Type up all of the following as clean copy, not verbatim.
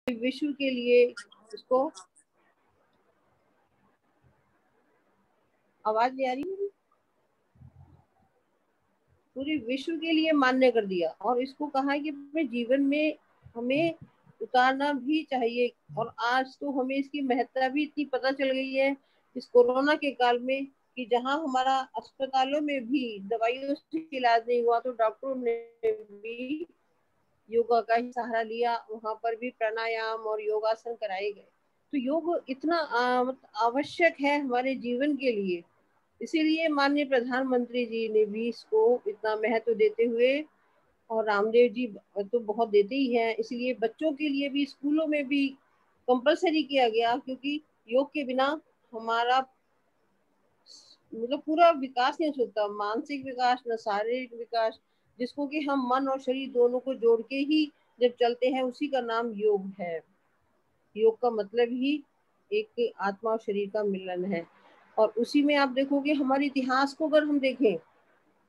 विश्व के लिए इसको आवाज नहीं आ रही, पूरे विश्व के लिए मान्य कर दिया और इसको कहा है कि अपने जीवन में हमें उतारना भी चाहिए। और आज तो हमें इसकी महत्ता भी इतनी पता चल गई है इस कोरोना के काल में कि जहां हमारा अस्पतालों में भी दवाइयों से इलाज नहीं हुआ तो डॉक्टरों ने भी योगा का ही सहारा लिया, वहां पर भी प्राणायाम और योगासन कराए गए। तो योग इतना आवश्यक है हमारे जीवन के लिए, इसीलिए माननीय प्रधानमंत्री जी ने भी इसको इतना महत्व देते हुए, और रामदेव जी तो बहुत देते ही हैं, इसलिए बच्चों के लिए भी स्कूलों में भी कंपलसरी किया गया, क्योंकि योग के बिना हमारा मतलब पूरा विकास नहीं हो सकता, मानसिक विकास न शारीरिक विकास, जिसको कि हम मन और शरीर दोनों को जोड़ के ही जब चलते हैं उसी का नाम योग है। योग का मतलब ही एक आत्मा और शरीर का मिलन है। और उसी में आप देखोगे हमारे इतिहास को अगर हम देखें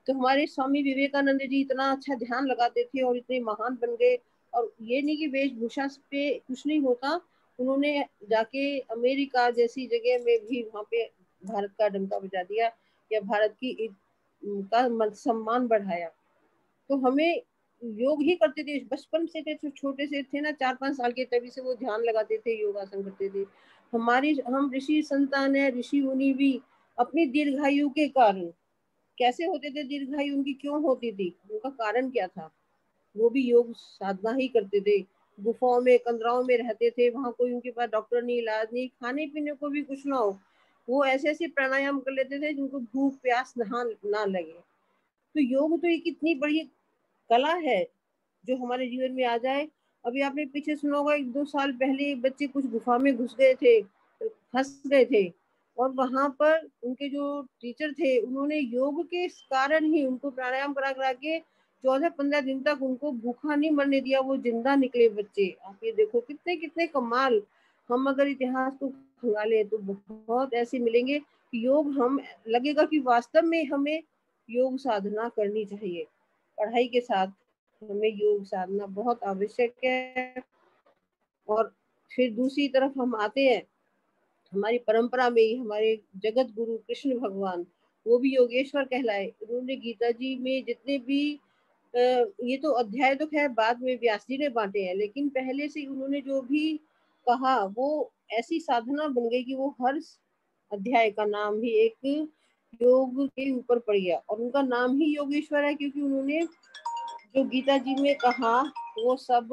तो हमारे स्वामी विवेकानंद जी इतना अच्छा ध्यान लगाते थे और इतने महान बन गए। और ये नहीं कि वेशभूषा पे कुछ नहीं होता, उन्होंने जाके अमेरिका जैसी जगह में भी वहां पे भारत का डंका बजा दिया या भारत की का सम्मान बढ़ाया। तो हमें योग ही करते थे बचपन से, छोटे से थे ना 4-5 साल के, तभी से वो ध्यान लगाते थे, योगासन करते थे। हम ऋषि संतान है, ऋषि मुनि भी अपनी दीर्घायु के कारण कैसे होते थे, दीर्घायु उनकी क्यों होती थी, उनका कारण क्या था, वो भी योग साधना ही करते थे। गुफाओं में कंदराओं में रहते थे, वहां कोई उनके पास डॉक्टर नहीं, इलाज नहीं, खाने पीने को भी कुछ ना हो, वो ऐसे ऐसे प्राणायाम कर लेते थे जिनको भूख प्यास ना लगे। तो योग तो एक इतनी बड़ी कला है जो हमारे जीवन में आ जाए। अभी आपने पीछे सुना होगा 1-2 साल पहले बच्चे कुछ गुफा में घुस गए थे, फंस गए थे, और वहां पर उनके जो टीचर थे उन्होंने योग के कारण ही उनको प्राणायाम करा करा के 14-15 दिन तक उनको भूखा नहीं मरने दिया, वो जिंदा निकले बच्चे। आप ये देखो कितने कितने कमाल। हम अगर इतिहास को खंगाले तो बहुत ऐसे मिलेंगे कि योग हम लगेगा कि वास्तव में हमें योग साधना करनी चाहिए। पढ़ाई के साथ हमें योग साधना बहुत आवश्यक है। और फिर दूसरी तरफ हम आते हैं, हमारी परंपरा में ही हमारे जगत गुरु कृष्ण भगवान, वो भी योगेश्वर कहलाए। उन्होंने गीता जी में जितने भी ये तो अध्याय तो खैर बाद में व्यास जी ने बांटे हैं, लेकिन पहले से उन्होंने जो भी कहा वो ऐसी साधना बन गई कि वो हर अध्याय का नाम ही एक योग के ऊपर पड़ गया, और उनका नाम ही योगेश्वर है, क्योंकि उन्होंने जो गीता जी में कहा वो सब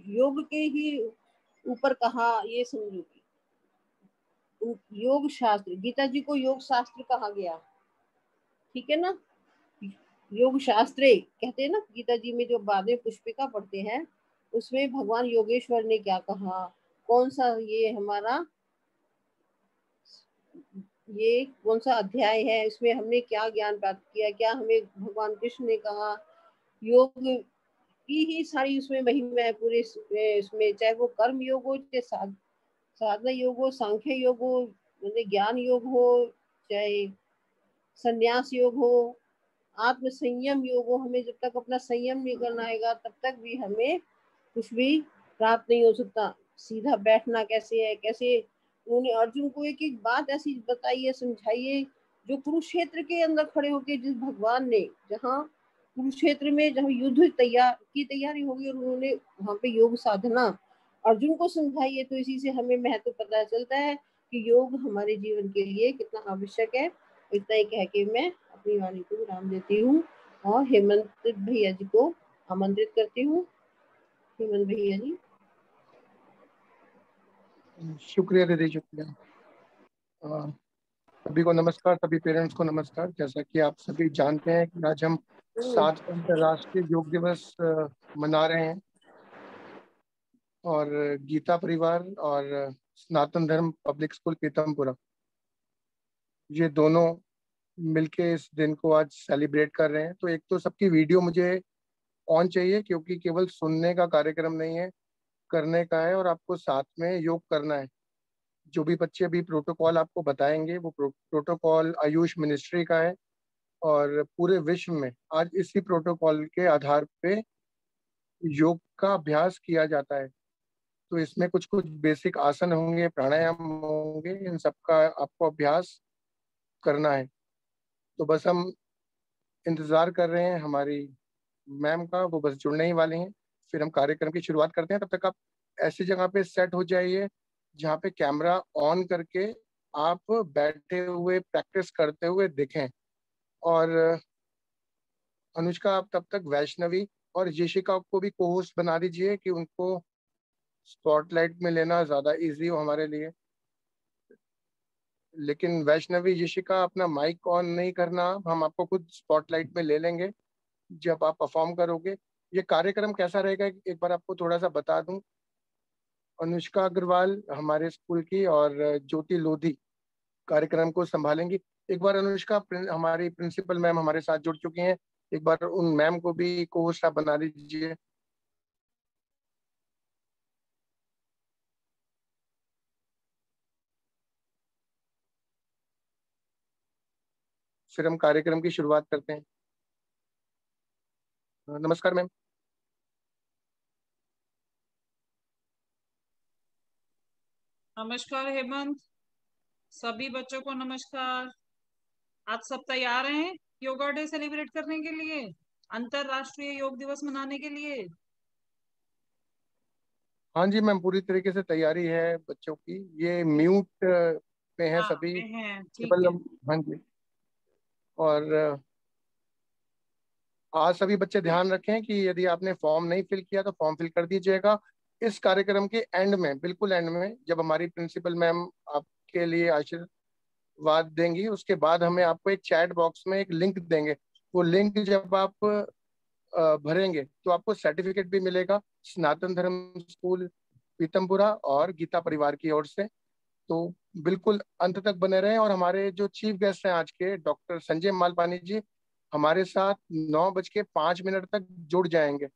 योग के ही ऊपर कहा, ये समझो। योग शास्त्र, गीता जी को योग शास्त्र कहा गया, ठीक है ना, योग शास्त्रे कहते हैं ना। गीता जी में जो बाद में पुष्पिका पढ़ते हैं उसमें भगवान योगेश्वर ने क्या कहा, कौन सा ये हमारा ये कौन सा अध्याय है, इसमें हमने क्या ज्ञान प्राप्त किया, क्या हमें भगवान कृष्ण ने कहा। योग की ही सारी उसमें महिमा है पूरे इसमें, चाहे वो कर्म योग हो, चाहे साधना योग हो, सांख्य योग हो, ज्ञान योग हो, चाहे संन्यास योग हो, आत्म संयम योग हो। हमें जब तक अपना संयम नहीं करना आएगा तब तक भी हमें कुछ भी प्राप्त नहीं हो सकता। सीधा बैठना कैसे है, कैसे उन्होंने अर्जुन को एक एक बात ऐसी बताई है, समझाई है, जो कुरुक्षेत्र के अंदर खड़े होके जिस भगवान ने, जहाँ कुरुक्षेत्र में जहाँ युद्ध तैयारी होगी और उन्होंने वहां पे योग साधना अर्जुन को समझाई है। तो इसी से हमें महत्व पता चलता है कि योग हमारे जीवन के लिए कितना आवश्यक है। इतना ही कह के मैं अपनी वाणी को विराम देती हूँ और हेमंत भैया जी को आमंत्रित करती हूँ। हेमंत भैया जी। शुक्रिया दीदी, शुक्रिया। सभी को नमस्कार, सभी पेरेंट्स को नमस्कार। जैसा कि आप सभी जानते हैं कि आज हम 7 अंतर्राष्ट्रीय योग दिवस मना रहे हैं, और गीता परिवार और सनातन धर्म पब्लिक स्कूल पीतमपुरा, ये दोनों मिलके इस दिन को आज सेलिब्रेट कर रहे हैं। तो एक तो सबकी वीडियो मुझे ऑन चाहिए, क्योंकि केवल सुनने का कार्यक्रम नहीं है, करने का है, और आपको साथ में योग करना है। जो भी बच्चे अभी प्रोटोकॉल आपको बताएंगे वो प्रोटोकॉल आयुष मिनिस्ट्री का है, और पूरे विश्व में आज इसी प्रोटोकॉल के आधार पे योग का अभ्यास किया जाता है। तो इसमें कुछ कुछ बेसिक आसन होंगे, प्राणायाम होंगे, इन सबका आपको अभ्यास करना है। तो बस हम इंतजार कर रहे हैं हमारी मैम का, वो बस जुड़ने ही वाले हैं। फिर हम कार्यक्रम की शुरुआत करते हैं। तब तक आप ऐसी जगह पे सेट हो जाइए जहाँ पे कैमरा ऑन करके आप बैठे हुए प्रैक्टिस करते हुए दिखें। और अनुष्का, आप तब तक वैष्णवी और यशिका को भी को होस्ट बना दीजिए कि उनको स्पॉटलाइट में लेना ज़्यादा इजी हो हमारे लिए। लेकिन वैष्णवी, यशिका, अपना माइक ऑन नहीं करना, हम आपको खुद स्पॉटलाइट में ले लेंगे जब आप परफॉर्म करोगे। ये कार्यक्रम कैसा रहेगा एक बार आपको थोड़ा सा बता दूं। अनुष्का अग्रवाल हमारे स्कूल की और ज्योति लोधी कार्यक्रम को संभालेंगी। एक बार अनुष्का, हमारी प्रिंसिपल मैम हमारे साथ जुड़ चुकी हैं, एक बार उन मैम को भी को होस्ट आप बना दीजिए। फिर हम कार्यक्रम की शुरुआत करते हैं। नमस्कार मैम। नमस्कार हेमंत, सभी बच्चों को नमस्कार। आज सब तैयार हैं योगा डे सेलिब्रेट करने के लिए, अंतरराष्ट्रीय योग दिवस मनाने के लिए? हाँ जी मैम, पूरी तरीके से तैयारी है बच्चों की। ये म्यूट पे हैं हाँ सभी, में हैं, ठीक केवल है। हम। हाँ जी। और आज सभी बच्चे ध्यान रखें कि यदि आपने फॉर्म नहीं फिल किया तो फॉर्म फिल कर दीजिएगा। इस कार्यक्रम के एंड में, बिल्कुल एंड में, जब हमारी प्रिंसिपल मैम आपके लिए आशीर्वाद देंगी, उसके बाद हमें आपको एक चैट बॉक्स में एक लिंक देंगे। वो लिंक जब आप भरेंगे तो आपको सर्टिफिकेट भी मिलेगा सनातन धर्म स्कूल पीतमपुरा और गीता परिवार की ओर से। तो बिल्कुल अंत तक बने रहें। और हमारे जो चीफ गेस्ट हैं आज के, डॉक्टर संजय मालपानी जी, हमारे साथ 9:05 तक जुड़ जाएंगे।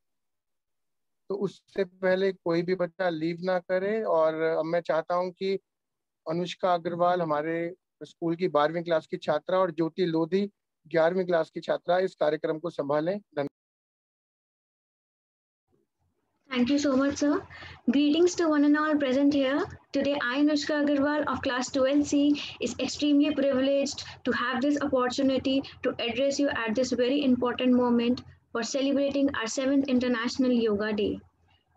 तो उससे पहले कोई भी बच्चा लीव ना करे। और अब मैं चाहता हूं कि अनुष्का अग्रवाल, हमारे स्कूल की 12वीं क्लास की छात्रा, और ज्योति लोधी 11वीं क्लास की छात्रा, इस कार्यक्रम को संभालें। धन्यवाद। Thank you so much, sir. Greetings to one and all present here. Today, I, Anushka Agarwal of Class 12C, is extremely privileged to have this opportunity to address you at this very important moment for celebrating our 7th International Yoga Day.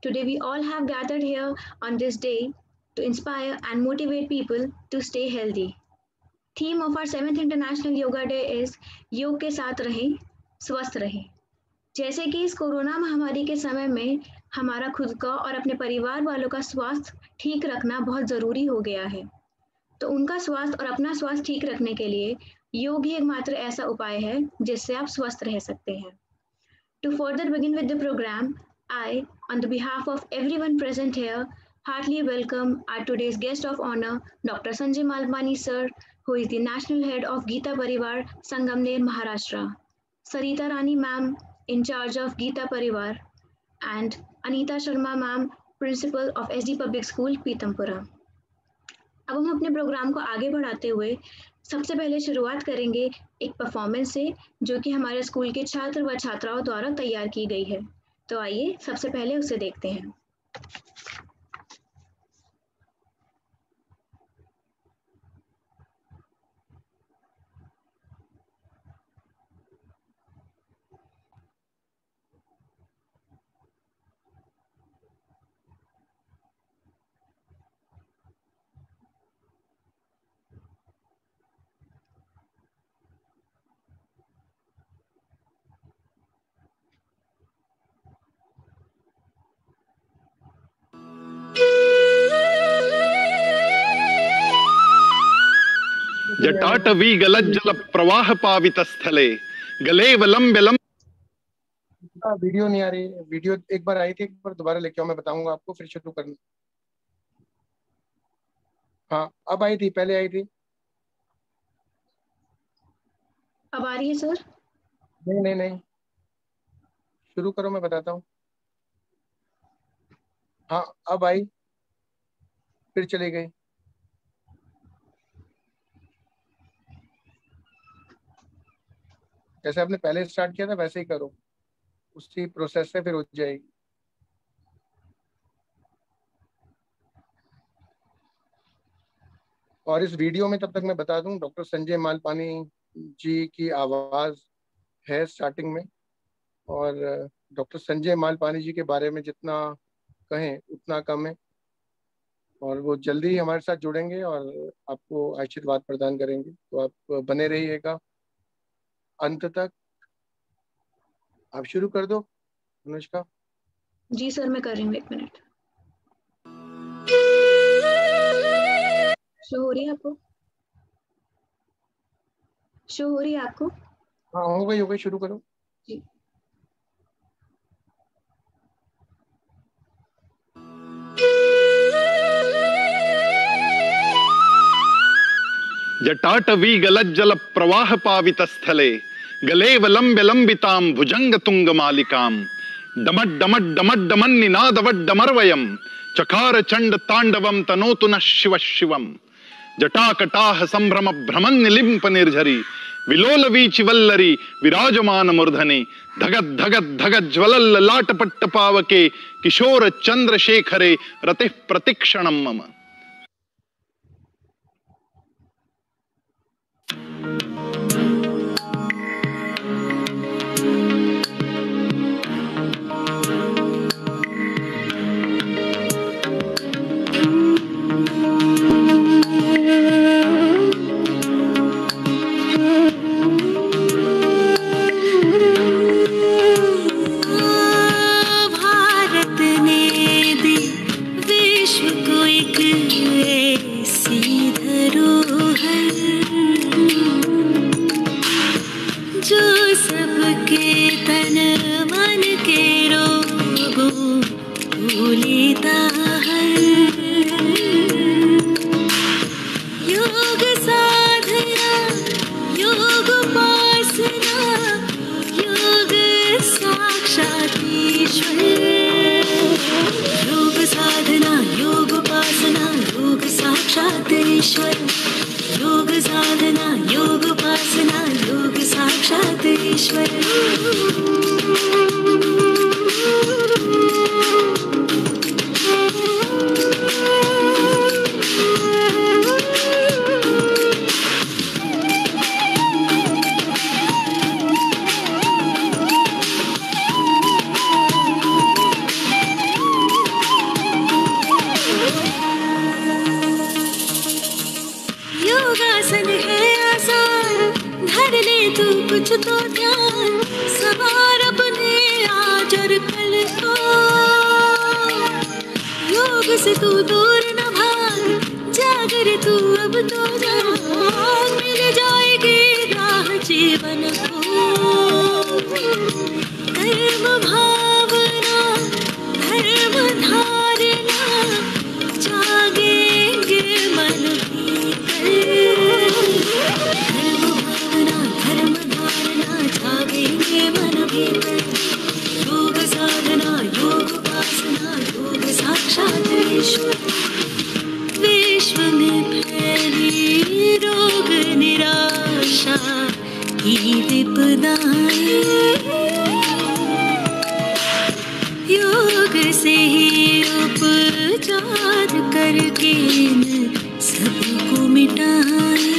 Today, we all have gathered here on this day to inspire and motivate people to stay healthy. Theme of our 7th International Yoga Day is योग के साथ रहें, स्वस्थ रहें। जैसे कि इस corona महामारी के समय में हमारा खुद का और अपने परिवार वालों का स्वास्थ्य ठीक रखना बहुत ज़रूरी हो गया है, तो उनका स्वास्थ्य और अपना स्वास्थ्य ठीक रखने के लिए योग ही एकमात्र ऐसा उपाय है जिससे आप स्वस्थ रह सकते हैं। To further begin with the program, I, on the behalf of everyone present here, heartily welcome our today's guest of honor, Dr. Sanjay Malpani sir, who is the National Head of Gita Parivar, Sangamner, Maharashtra. Sarita Rani ma'am, in charge of Gita Parivar, and Anita Sharma ma'am, Principal of SD Public School, Pitampura. अब हम अपने programme को आगे बढ़ाते हुए सबसे पहले शुरुआत करेंगे एक परफॉर्मेंस से, जो कि हमारे स्कूल के छात्र व छात्राओं द्वारा तैयार की गई है। तो आइए सबसे पहले उसे देखते हैं। जटाटवी गलज्जल प्रवाह पावित स्थले गले वलम विलम। वीडियो नहीं आ रही। वीडियो एक बार आई थी, एक बार दोबारा लेके आओ, मैं बताऊंगा आपको, फिर शुरू करना। हाँ, अब आई थी, पहले आई थी। अब आ रही है सर? नहीं नहीं नहीं, शुरू करो, मैं बताता हूँ। हाँ, अब आई, फिर चली गई। जैसे आपने पहले स्टार्ट किया था वैसे ही करो, उसी प्रोसेस से फिर हो जाएगी। और इस वीडियो में तब तक मैं बता दूं, डॉक्टर संजय मालपानी जी की आवाज़ है स्टार्टिंग में, और डॉक्टर संजय मालपानी जी के बारे में जितना कहें उतना कम है, और वो जल्दी ही हमारे साथ जुड़ेंगे और आपको आशीर्वाद प्रदान करेंगे। तो आप बने रहिएगा अंत तक। आप शुरू कर दो अनुष्का। जी सर, मैं कर रही हूँ, 1 मिनट। शो हो रही है आपको? शो हो रही है आपको? हाँ हो गई, शुरू करो। जी। जटाटवी गलज्जल प्रवाह पावित स्थले गलेव लंब्य लंबिताम भुजंग तुंग मालिकाम डमट डमट डमट डमन निनादवट डमरवयम चकार चंड तांडवम तनोतु न शिव शिवम जटाकटाह संभ्रम भ्रमण निलिंप निर्झरी विलोल वीचिवल्लरी विराजमान मूर्धनि धगत धगत धगत ज्वलल लाटपट्ट पावके किशोर चंद्रशेखरे रतिः प्रतिक्षणम मम। योग साधना योग उपासना योग साक्षात ईश्वर। योगासन है आसान, धर ले तू कुछ तो ध्यान, सवार अपने आज और कल को। योग से तू दूर न भाग, जागर तू अब तो जाग, मिल जाएगी राह जीवन को। कर्म भावना धर्म धारणा, जागेंगे मन योग साधना योग उपासना योग साक्षात ईश्वर। विश्व में फैली रोग निराशा की विपदाएं, योग से ही उपचार करके सबको मिटाए।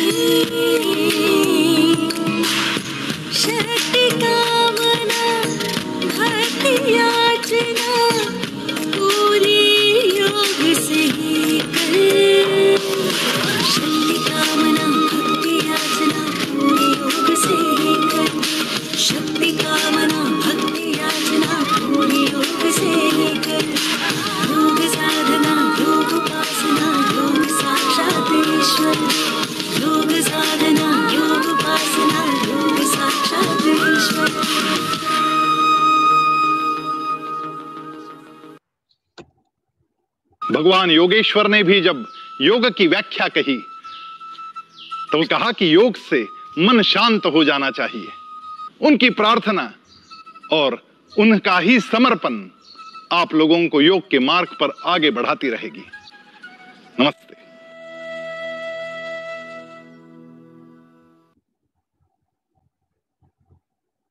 शक्ति कामना भक्ति याचना पूरी योग से ही कर। शक्ति कामना भक्ति याचना पूरी योग से ही कर। शक्ति कामना भक्ति याचना पूरी योग से ही कर। योग साधना योग उपासना योग साक्षात ईश्वर। योग साधना योग उपासना योग साक्षात ईश्वर। भगवान योगेश्वर ने भी जब योग की व्याख्या कही तो कहा कि योग से मन शांत हो जाना चाहिए। उनकी प्रार्थना और उनका ही समर्पण आप लोगों को योग के मार्ग पर आगे बढ़ाती रहेगी। नमस्ते।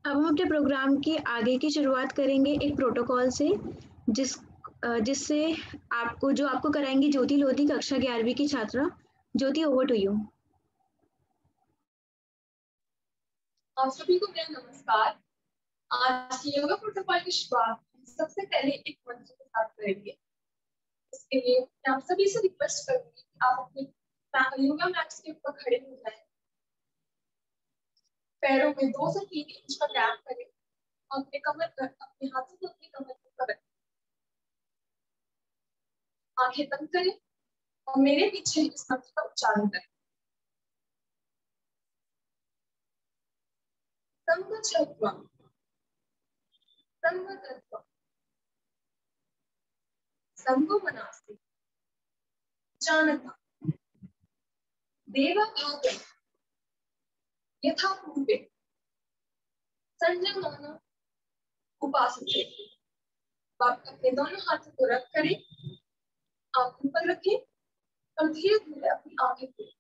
अब हम अपने प्रोग्राम की आगे की शुरुआत करेंगे एक प्रोटोकॉल से, जिससे आपको कराएंगी ज्योति लोधी, कक्षा 11वीं की छात्रा। Jyoti, over to you. आप सभी को मेरा नमस्कार। आज की योगा प्रोटोकॉल की शुरुआत सबसे पहले एक मंत्र के साथ करेंगे। इसके लिए मैं आप सभी से रिक्वेस्ट करूंगी कि आप अपने योगा मैट्स के ऊपर खड़े हो जाएं, पैरों में 2 से 3 इंच का गैप करें और अपने हाथों को अपनी कमर के ऊपर रखें। आंखें बंद करें और मेरे पीछे इस मंत्र का उच्चारण करें। संवत्सरत्वं, संवत्सरत्वं, संभवनास्ति, जानता, देवभागे, यथा पूर्वे, संजमान उपासते। आप अपने दोनों हाथों को रख करें, आंखों पर रखें और धीरे धीरे अपनी आंखें खोलें।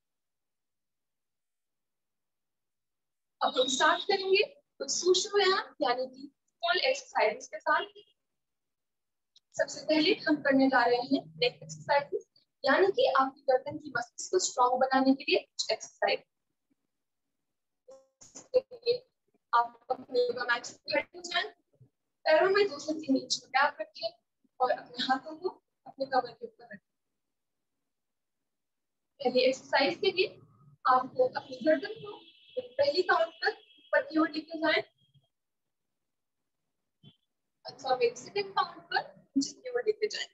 अब हम स्टार्ट करेंगे कुछ सूक्ष्म व्यायाम यानी कि स्मॉल एक्सरसाइजेस के साथ। सबसे पहले हम करने जा रहे हैं नेक एक्सरसाइजेस यानी कि आपकी गर्दन की मसल्स को स्ट्रॉन्ग बनाने के लिए कुछ एक्सरसाइज। इसके लिए आप अपने योगा मैट पर खड़े हो जाएं, पैरों में 2 से 3 इंच का गैप रखें और अपने हाथों को अपने कमर के ऊपर रखें। पहली एक्सरसाइज के लिए आपको अपनी गर्दन को पहली काउंट पर ऊपर की ओर लेके जाएं, अथवा सेकंड काउंट पर नीचे की ओर लेके जाएं।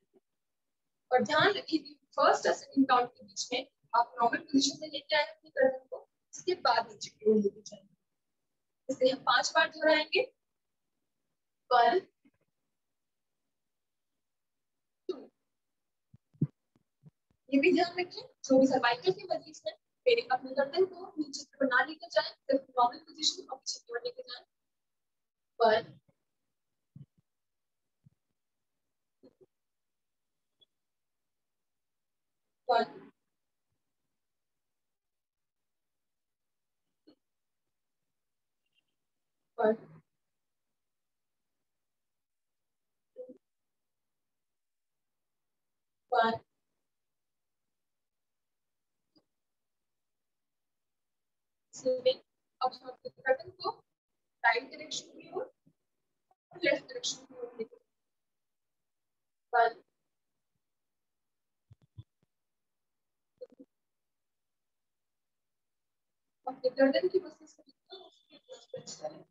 और ध्यान रखिए कि फर्स्ट और सेकंड काउंट के बीच में आप नॉर्मल पोजीशन में लेके आए अपनी गर्दन को, इसके बाद नीचे की ओर लेके जाएं। इसे हम 5 बार दोहराएंगे। 1 2। ये भी ध्यान रखें जो भी सर्वाइकल के मरीज हैं मेरे अपनी गर्दन को नीचे से बना लेके जाएं, सिर्फ नॉर्मल पोजीशन और पीछे की ओर लेके जाएं। 1 1 1 1 अब हम अपनी गर्दन को राइट डायरेक्शन की ओर लेफ्ट डायरेक्शन की ओर लेके 1 अपने गर्दन की मसल्स को जितना हो सके उतना स्ट्रेच करें।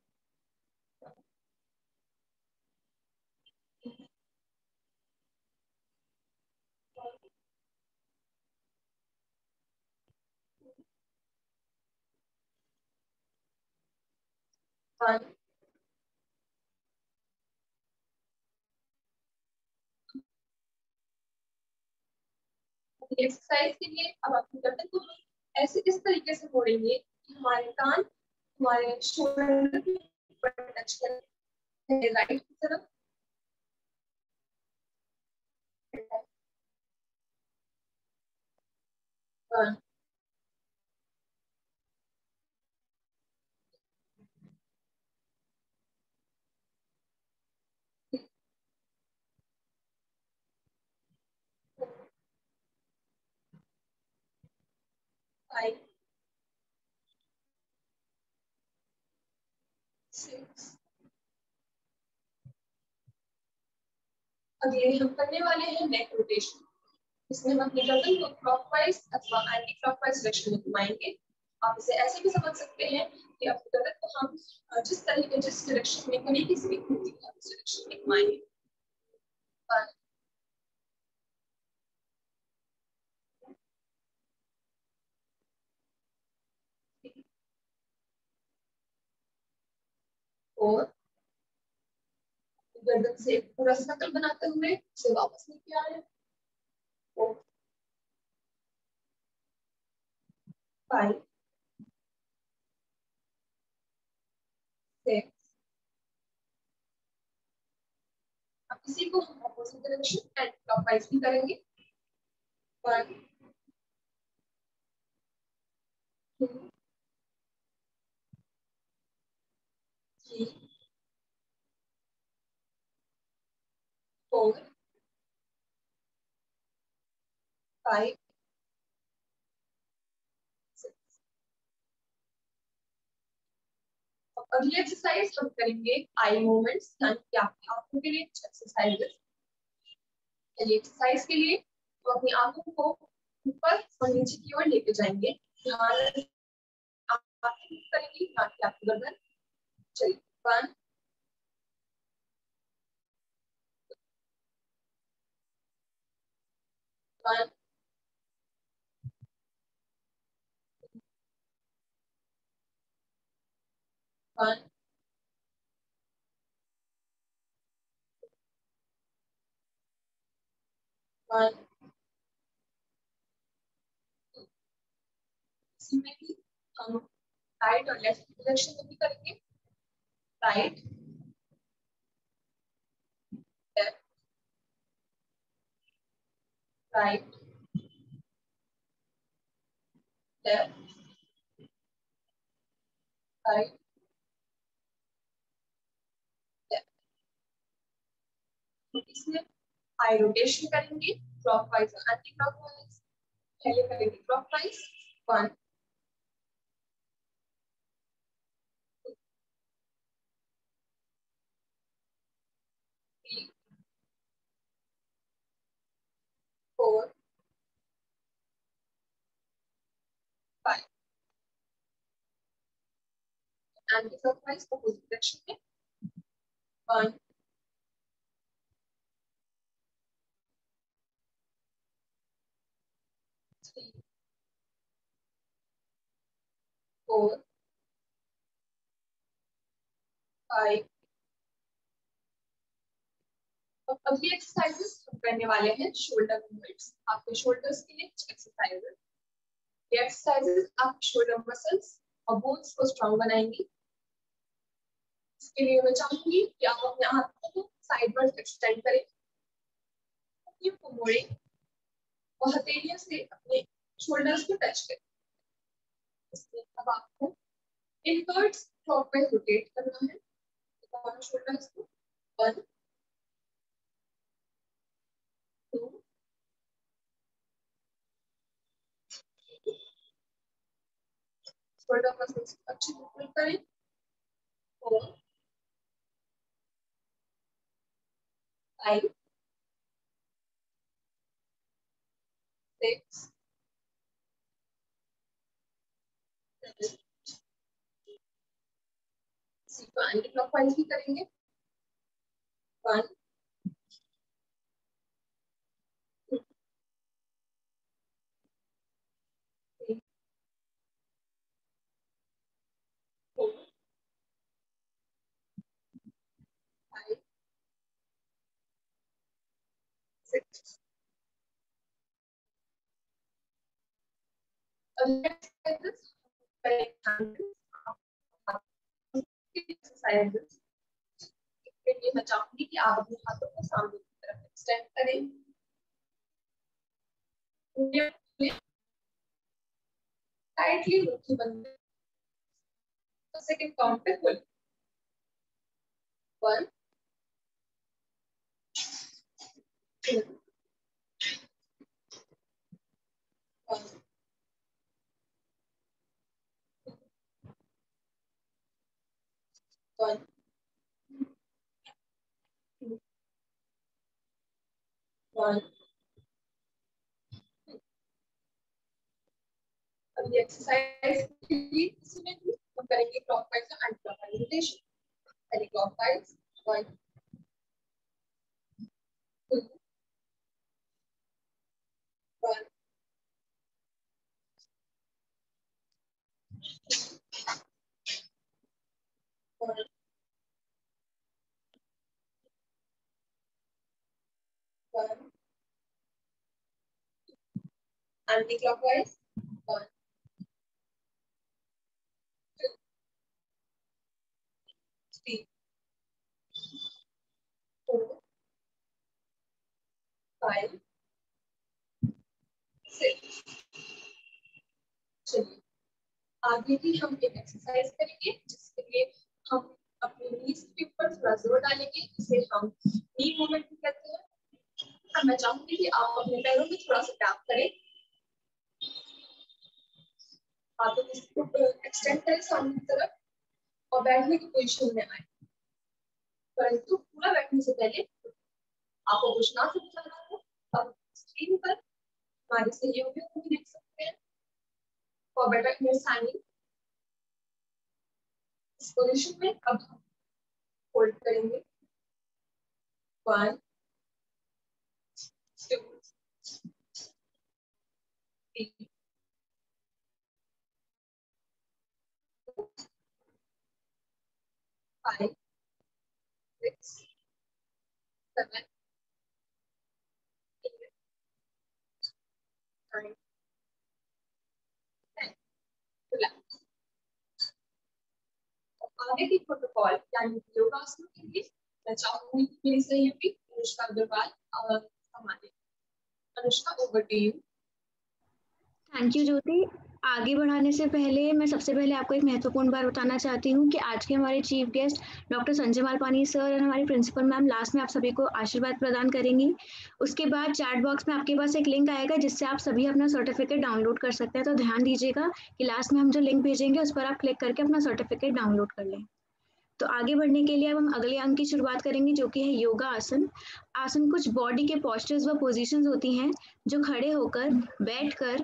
1 एक्सरसाइज के लिए अब अपनी गर्दन को हम ऐसे इस तरीके से मोड़ेंगे कि हमारे कान हमारे शोल्डर के ऊपर टच करें, राइट की तरफ। 1 5 6। अगले हम करने वाले हैं नेक रोटेशन। इसमें हम अपनी गर्दन को क्लॉकवाइज अथवा एंटी क्लॉकवाइज डायरेक्शन में घुमाएंगे। आप इसे ऐसे भी समझ सकते हैं कि अपनी गर्दन को हम जिस डायरेक्शन में कहीं की स्पीड होती है उस डायरेक्शन में घुमाएंगे। 1 4 गर्दन से पूरा सर्कल बनाते हुए उसे वापस लेके आ रहे हैं। 4 5 6। अब इसी को हम अपोजिट डायरेक्शन एंड क्लॉकवाइज भी करेंगे। 1 2 3 4 5 अगली एक्सरसाइज हम करेंगे आई मूवमेंट्स, यानी कि आपकी आंखों के लिए एक्सरसाइजेस। एक्सरसाइज के लिए तो अपनी आंखों को ऊपर और नीचे की ओर लेके जाएंगे, ध्यान करेंगे ना कि आपकी गर्दन। चलिए 1 1 1 1। इसमें भी हम राइट और लेफ्ट की डायरेक्शन में भी करेंगे, right left right left right left. इसमें आई रोटेशन करेंगे, क्लॉकवाइज और एंटी क्लॉकवाइज। पहले करेंगे clockwise 1 3 4 5। Anti clockwise opposite direction में 1 3 4 5। अब अगली एक्सरसाइजेस हम करने वाले हैं शोल्डर मूवमेंट्स। आपके शोल्डर्स के लिए एक्सरसाइजेस। ये एक्सरसाइजेस आपके शोल्डर मसल्स और बोन्स को स्ट्रांग बनाएंगी। इसके लिए मैं चाहूंगी कि आप अपने हाथों को साइडवर्ड एक्सटेंड करें, उंगलियों को मोड़ें और हथेलियों से अपने शोल्डर्स को टच करें। इसमें अब आपको इनवर्ट्स क्लॉकवाइज रोटेट करना है दोनों शोल्डर्स को। 1 2 शोल्डर मसल्स को अच्छे से पुल करें। 4 5 6 7। इसी को एंटी क्लॉकवाइज भी करेंगे। 1 2 3 4 5 6। एक्सरसाइजेस के लिए मैं चाहूंगी कि आप अपने हाथों को सामने की तरफ एक्सटेंड करें, टाइटली मुट्ठी बंद करें। सेकंड काउंट पे खोलें। 1 2 1 1 2 1। अब ये एक्सरसाइज के लिए इसमें भी हम करेंगे क्लॉकवाइज और एंटी क्लॉकवाइज रोटेशन। पहले क्लॉकवाइज 1 2 1 1 1। Anti clockwise 1 2 3 4 5 6। चलिए आगे भी हम एक एक्सरसाइज करेंगे जिसके लिए हम अपने नीज के ऊपर थोड़ा जोर डालेंगे, इसे हम नी मूवमेंट भी कहते हैं। अब मैं चाहूंगी कि आप अपने पैरों में थोड़ा सा टैप करें, हाथों को एक्सटेंड करें सामने की तरफ और बैठने की पोजीशन में आए, परंतु पूरा बैठने से पहले आपको कुछ ना समझ आ रहा हो, अब स्क्रीन पर हमारे सहयोगियों को भी देख सकते हैं। फॉर बेटर अंडरस्टैंडिंग, इस पोजीशन में अब हम होल्ड करेंगे 1 2 3 5 6 7 8 9 10। रिलैक्स। आगे की प्रोटोकॉल यानी योगासन के लिए मैं चाहूंगी कि मेरी सहयोगी अनुष्का अग्रवाल हमारे। Anushka, over to you. Thank you Jyoti. आगे बढ़ाने से पहले मैं सबसे पहले आपको एक महत्वपूर्ण बात बताना चाहती हूँ कि आज के हमारे chief guest doctor Sanjay Malpani sir और हमारी प्रिंसिपल मैम लास्ट में आप सभी को आशीर्वाद प्रदान करेंगी। उसके बाद चैट बॉक्स में आपके पास एक लिंक आएगा जिससे आप सभी अपना सर्टिफिकेट डाउनलोड कर सकते हैं। तो ध्यान दीजिएगा कि लास्ट में हम जो लिंक भेजेंगे उस पर आप क्लिक करके अपना सर्टिफिकेट डाउनलोड कर लें। तो आगे बढ़ने के लिए अब हम अगले अंक की शुरुआत करेंगे जो कि है योगा आसन। आसन कुछ बॉडी के पोस्चर्स व पोजीशंस होती हैं जो खड़े होकर, बैठकर,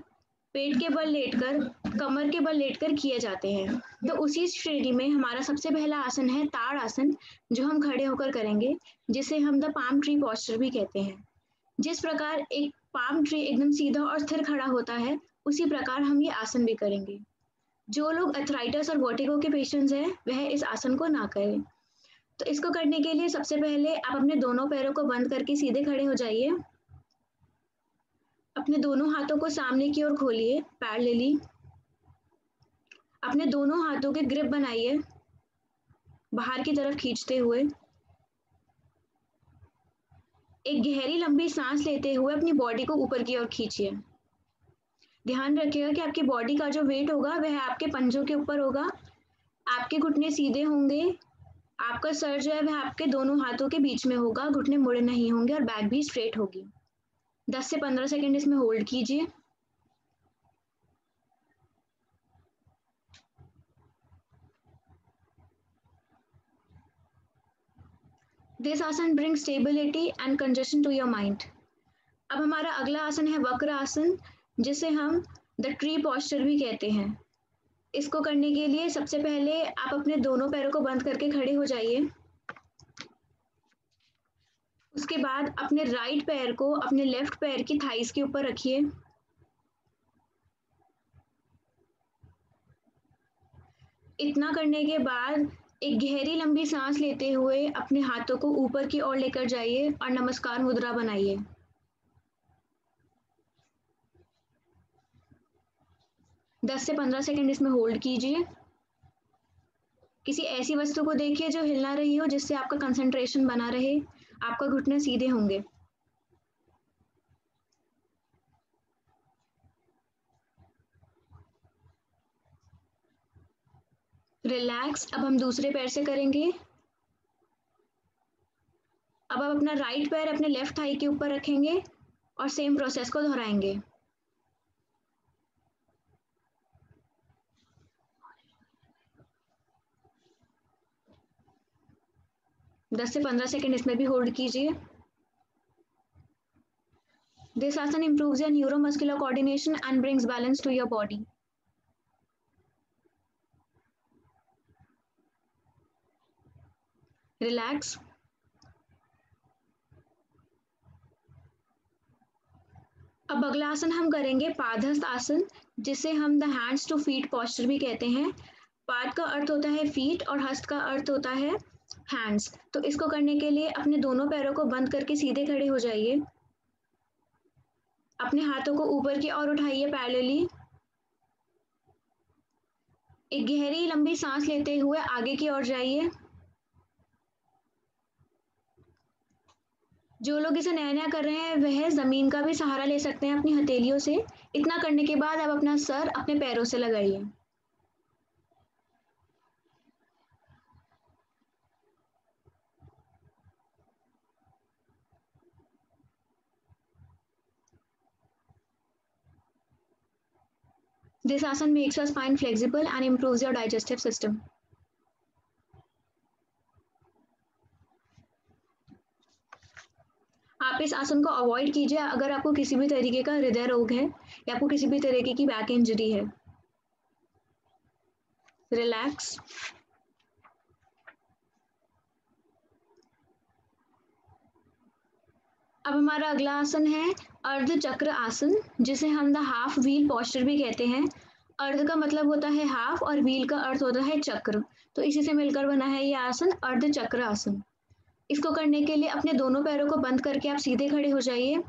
पेट के बल लेटकर, कमर के बल लेटकर किए जाते हैं। तो उसी श्रेणी में हमारा सबसे पहला आसन है ताड़ आसन, जो हम खड़े होकर करेंगे, जिसे हम द पाम ट्री पोस्चर भी कहते हैं। जिस प्रकार एक पाम ट्री एकदम सीधा और स्थिर खड़ा होता है, उसी प्रकार हम ये आसन भी करेंगे। जो लोग अर्थराइटिस और वर्टिगो के पेशेंट्स हैं वह इस आसन को ना करें। तो इसको करने के लिए सबसे पहले आप अपने दोनों पैरों को बंद करके सीधे खड़े हो जाइए। अपने दोनों हाथों को सामने की ओर खोलिए, पैरेलली। अपने दोनों हाथों के ग्रिप बनाइए बाहर की तरफ खींचते हुए। एक गहरी लंबी सांस लेते हुए अपनी बॉडी को ऊपर की ओर खींचिए। ध्यान रखिएगा कि आपकी बॉडी का जो वेट होगा वह आपके पंजों के ऊपर होगा। आपके घुटने सीधे होंगे, आपका सर जो है वह आपके दोनों हाथों के बीच में होगा, घुटने मुड़े नहीं होंगे और बैक भी स्ट्रेट होगी। 10 से 15 सेकंड इसमें होल्ड कीजिए। This आसन brings stability and congestion to your mind. अब हमारा अगला आसन है वक्र आसन, जिसे हम द ट्री पोस्चर भी कहते हैं। इसको करने के लिए सबसे पहले आप अपने दोनों पैरों को बंद करके खड़े हो जाइए। उसके बाद अपने राइट पैर को अपने लेफ्ट पैर की थाइस के ऊपर रखिए। इतना करने के बाद एक गहरी लंबी सांस लेते हुए अपने हाथों को ऊपर की ओर लेकर जाइए और नमस्कार मुद्रा बनाइए। दस से 15 सेकंड इसमें होल्ड कीजिए। किसी ऐसी वस्तु को देखिए जो हिल ना रही हो, जिससे आपका कंसंट्रेशन बना रहे। आपका घुटने सीधे होंगे। रिलैक्स। अब हम दूसरे पैर से करेंगे। अब आप अपना राइट पैर अपने लेफ्ट थाई के ऊपर रखेंगे और सेम प्रोसेस को दोहराएंगे। दस से 15 सेकंड इसमें भी होल्ड कीजिए। This asana improves your neuromuscular coordination and brings balance to your body. Relax. अब अगला आसन हम करेंगे पादहस्त आसन, जिसे हम the hands to feet posture भी कहते हैं। पाद का अर्थ होता है फीट और हस्त का अर्थ होता है हैंड्स। तो इसको करने के लिए अपने दोनों पैरों को बंद करके सीधे खड़े हो जाइए। अपने हाथों को ऊपर की ओर उठाइए पैरेलली। एक गहरी लंबी सांस लेते हुए आगे की ओर जाइए। जो लोग इसे नया नया कर रहे हैं वह जमीन का भी सहारा ले सकते हैं अपनी हथेलियों से। इतना करने के बाद आप अपना सर अपने पैरों से लगाइए। This asana makes your spine flexible and improves your digestive system. इस आसन को अवॉइड कीजिए अगर आपको किसी भी तरीके का हृदय रोग है या आपको किसी भी तरीके की बैक इंजरी है। रिलैक्स। अब हमारा अगला आसन है अर्ध चक्र आसन, जिसे हम द हाफ व्हील पोस्चर भी कहते हैं। अर्ध का मतलब होता है हाफ और व्हील का अर्थ होता है चक्र, तो इसी से मिलकर बना है ये आसन अर्ध चक्र आसन। इसको करने के लिए अपने दोनों पैरों को बंद करके आप सीधे खड़े हो जाइए।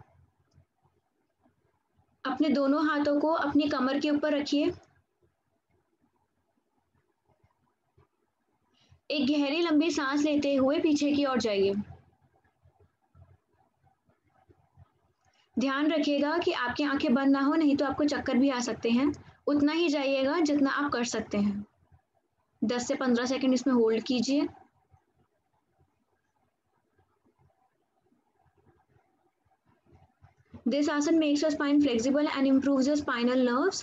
अपने दोनों हाथों को अपनी कमर के ऊपर रखिए। एक गहरी लंबी सांस लेते हुए पीछे की ओर जाइए। ध्यान रखिएगा कि आपकी आंखें बंद ना हो, नहीं तो आपको चक्कर भी आ सकते हैं। उतना ही जाइएगा जितना आप कर सकते हैं। 10 से 15 सेकंड इसमें होल्ड कीजिए। This asana makes your spine flexible and improves your spinal nerves.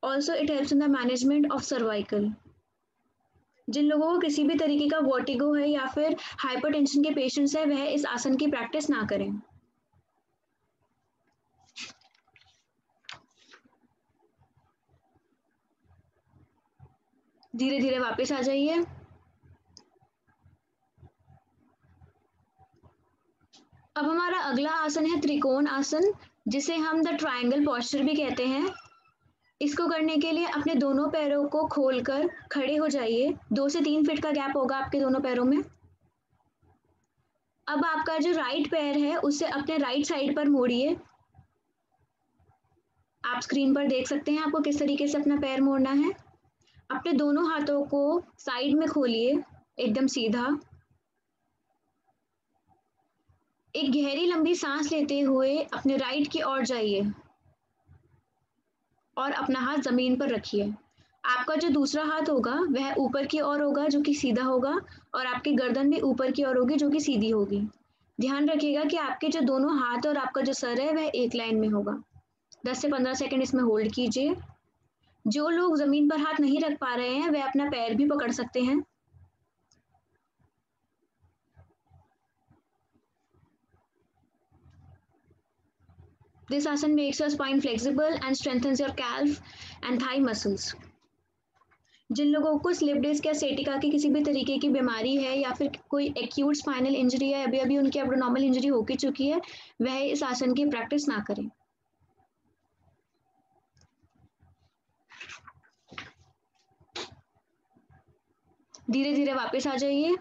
Also, it helps in the management of cervical. जिन लोगों को किसी भी तरीके का वर्टिगो है या फिर हाइपरटेंशन के पेशेंट्स है, वह इस आसन की प्रैक्टिस ना करें। धीरे धीरे वापस आ जाइए। अब हमारा अगला आसन है त्रिकोण आसन, जिसे हम द ट्रायंगल पोस्चर भी कहते हैं। इसको करने के लिए अपने दोनों पैरों को खोलकर खड़े हो जाइए। 2 से 3 फीट का गैप होगा आपके दोनों पैरों में। अब आपका जो राइट पैर है उसे अपने राइट साइड पर मोड़िए। आप स्क्रीन पर देख सकते हैं आपको किस तरीके से अपना पैर मोड़ना है। अपने दोनों हाथों को साइड में खोलिए, एकदम सीधा। एक गहरी लंबी सांस लेते हुए अपने राइट की ओर जाइए और अपना हाथ जमीन पर रखिए। आपका जो दूसरा हाथ होगा वह ऊपर की ओर होगा, जो कि सीधा होगा, और आपकी गर्दन भी ऊपर की ओर होगी, जो कि सीधी होगी। ध्यान रखिएगा कि आपके जो दोनों हाथ और आपका जो सर है वह एक लाइन में होगा। 10 से 15 सेकंड इसमें होल्ड कीजिए। जो लोग जमीन पर हाथ नहीं रख पा रहे हैं वह अपना पैर भी पकड़ सकते हैं। This asana makes your spine flexible and strengthens your calf and thigh muscles. जिन लोगों को स्लिप डिस्क या सेटिका की किसी भी तरीके की बीमारी है या फिर कोई एक्यूट स्पाइनल इंजरी है, अभी अभी उनकी एब्डोमिनल इंजरी हो चुकी है, वह इस आसन की प्रैक्टिस ना करें। धीरे धीरे वापस आ जाइए।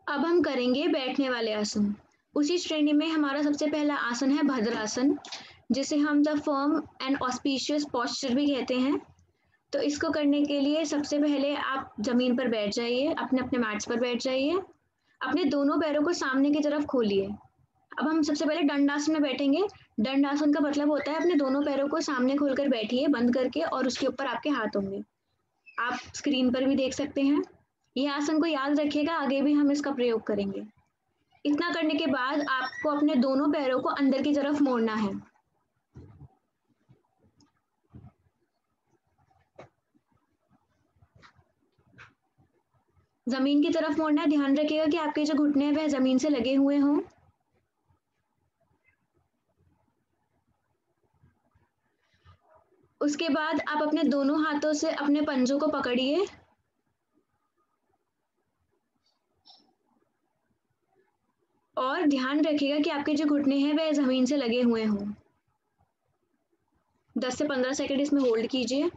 अब हम करेंगे बैठने वाले आसन। उसी श्रेणी में हमारा सबसे पहला आसन है भद्रासन, जिसे हम the firm and auspicious posture भी कहते हैं। तो इसको करने के लिए सबसे पहले आप जमीन पर बैठ जाइए, अपने अपने मैट्स पर बैठ जाइए। अपने दोनों पैरों को सामने की तरफ खोलिए। अब हम सबसे पहले दंडासन में बैठेंगे। दंडासन का मतलब होता है अपने दोनों पैरों को सामने खोलकर बैठिए बंद करके, और उसके ऊपर आपके हाथ होंगे। आप स्क्रीन पर भी देख सकते हैं। यह आसन को याद रखिएगा, आगे भी हम इसका प्रयोग करेंगे। इतना करने के बाद आपको अपने दोनों पैरों को अंदर की तरफ मोड़ना है। जमीन की तरफ मोड़ना है। ध्यान रखिएगा कि आपके जो घुटने हैं वह जमीन से लगे हुए हों। उसके बाद आप अपने दोनों हाथों से अपने पंजों को पकड़िए और ध्यान रखिएगा कि आपके जो घुटने हैं वह जमीन से लगे हुए हों। 10 से 15 सेकंड इसमें होल्ड कीजिए।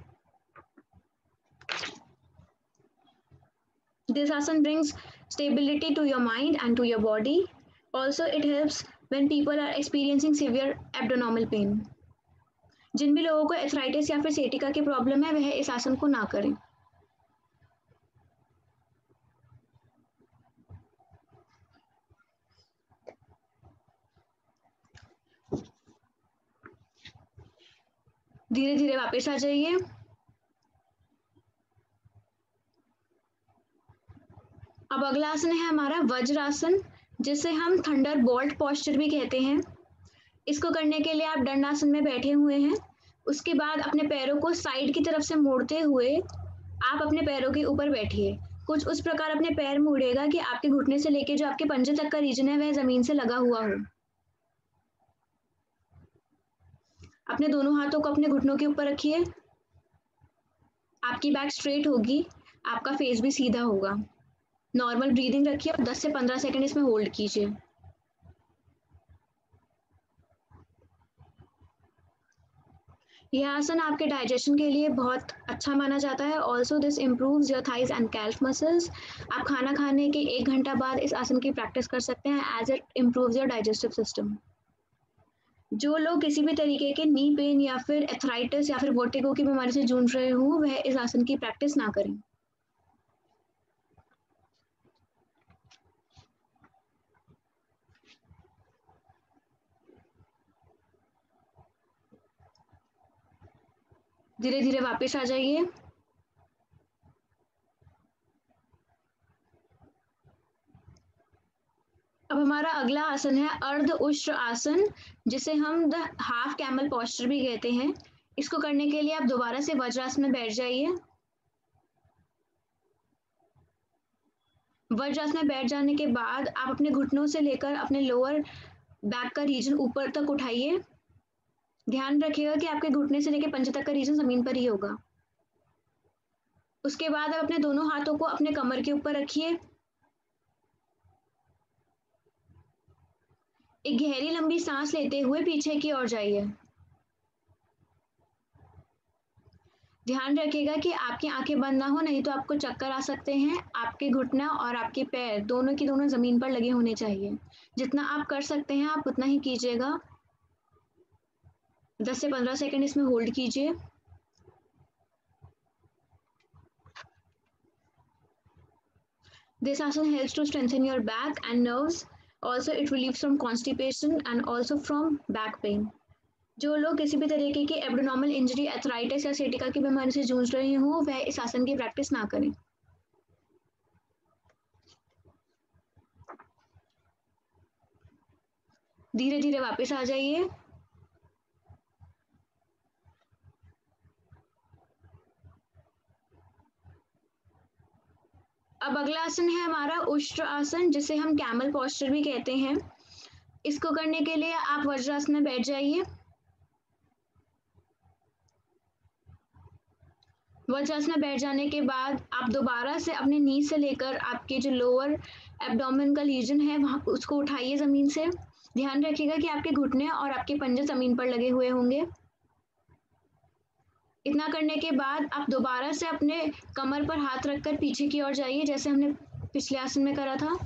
This asana brings stability to your mind and to your body. Also, it helps when people are experiencing severe abdominal pain. जिन भी लोगों को एथराइटिस या फिर सेटिका की प्रॉब्लम है वह इस आसन को ना करें। धीरे धीरे वापस आ जाइए। अब अगला आसन है हमारा वज्रासन, जिसे हम थंडर बोल्ट पोस्चर भी कहते हैं। इसको करने के लिए आप दंडासन में बैठे हुए हैं। उसके बाद अपने पैरों को साइड की तरफ से मोड़ते हुए आप अपने पैरों के ऊपर बैठिए। कुछ उस प्रकार अपने पैर मोड़ेगा कि आपके घुटने से लेके जो आपके पंजे तक का रीजन है वह जमीन से लगा हुआ हो। अपने दोनों हाथों को अपने घुटनों के ऊपर रखिए। आपकी बैक स्ट्रेट होगी, आपका फेस भी सीधा होगा। नॉर्मल ब्रीदिंग रखिए और 10 से 15 सेकंड इसमें होल्ड कीजिए। यह आसन आपके डाइजेशन के लिए बहुत अच्छा माना जाता है। Also this improves your thighs and calf muscles. आप खाना खाने के 1 घंटा बाद इस आसन की प्रैक्टिस कर सकते हैं as it improves your digestive system. जो लोग किसी भी तरीके के नी पेन या फिर एथराइटिस या फिर वर्टिगो की बीमारी से जूझ रहे हों वह इस आसन की प्रैक्टिस ना करें। धीरे धीरे वापस आ जाइए। अब हमारा अगला आसन है अर्ध उष्ट्र आसन, जिसे हम द हाफ कैमल पोस्चर भी कहते हैं। इसको करने के लिए आप दोबारा से वज्रासन में बैठ जाइए। वज्रासन में बैठ जाने के बाद आप अपने घुटनों से लेकर अपने लोअर बैक का रीजन ऊपर तक उठाइए। ध्यान रखिएगा कि आपके घुटने से लेकर पंजे तक का रीजन जमीन पर ही होगा। उसके बाद आप अपने दोनों हाथों को अपने कमर के ऊपर रखिए। एक गहरी लंबी सांस लेते हुए पीछे की ओर जाइए। ध्यान रखिएगा कि आपकी आंखें बंद ना हो, नहीं तो आपको चक्कर आ सकते हैं। आपके घुटना और आपके पैर दोनों की दोनों जमीन पर लगे होने चाहिए। जितना आप कर सकते हैं आप उतना ही कीजिएगा। 10 से 15 सेकंड इसमें होल्ड कीजिए। This asana helps to strengthen your back and nerves. Also, it relieves from constipation and also from back pain. जो लोग किसी भी तरीके की एब्डोमिनल इंजरी, एथराइटिस या सेटिका की बीमारी से जूझ रहे हों वह इस आसन की प्रैक्टिस ना करें। धीरे धीरे वापस आ जाइए। अब अगला आसन है हमारा उष्ट्र आसन, जिसे हम कैमल पोस्चर भी कहते हैं। इसको करने के लिए आप वज्रासन में बैठ जाइए। वज्रासन में बैठ जाने के बाद आप दोबारा से अपने नी से लेकर आपके जो लोअर एब्डोमेन का रीजन है वहां उसको उठाइए जमीन से। ध्यान रखिएगा कि आपके घुटने और आपके पंजे जमीन पर लगे हुए होंगे। इतना करने के बाद आप दोबारा से अपने कमर पर हाथ रखकर पीछे की ओर जाइए, जैसे हमने पिछले आसन में करा था।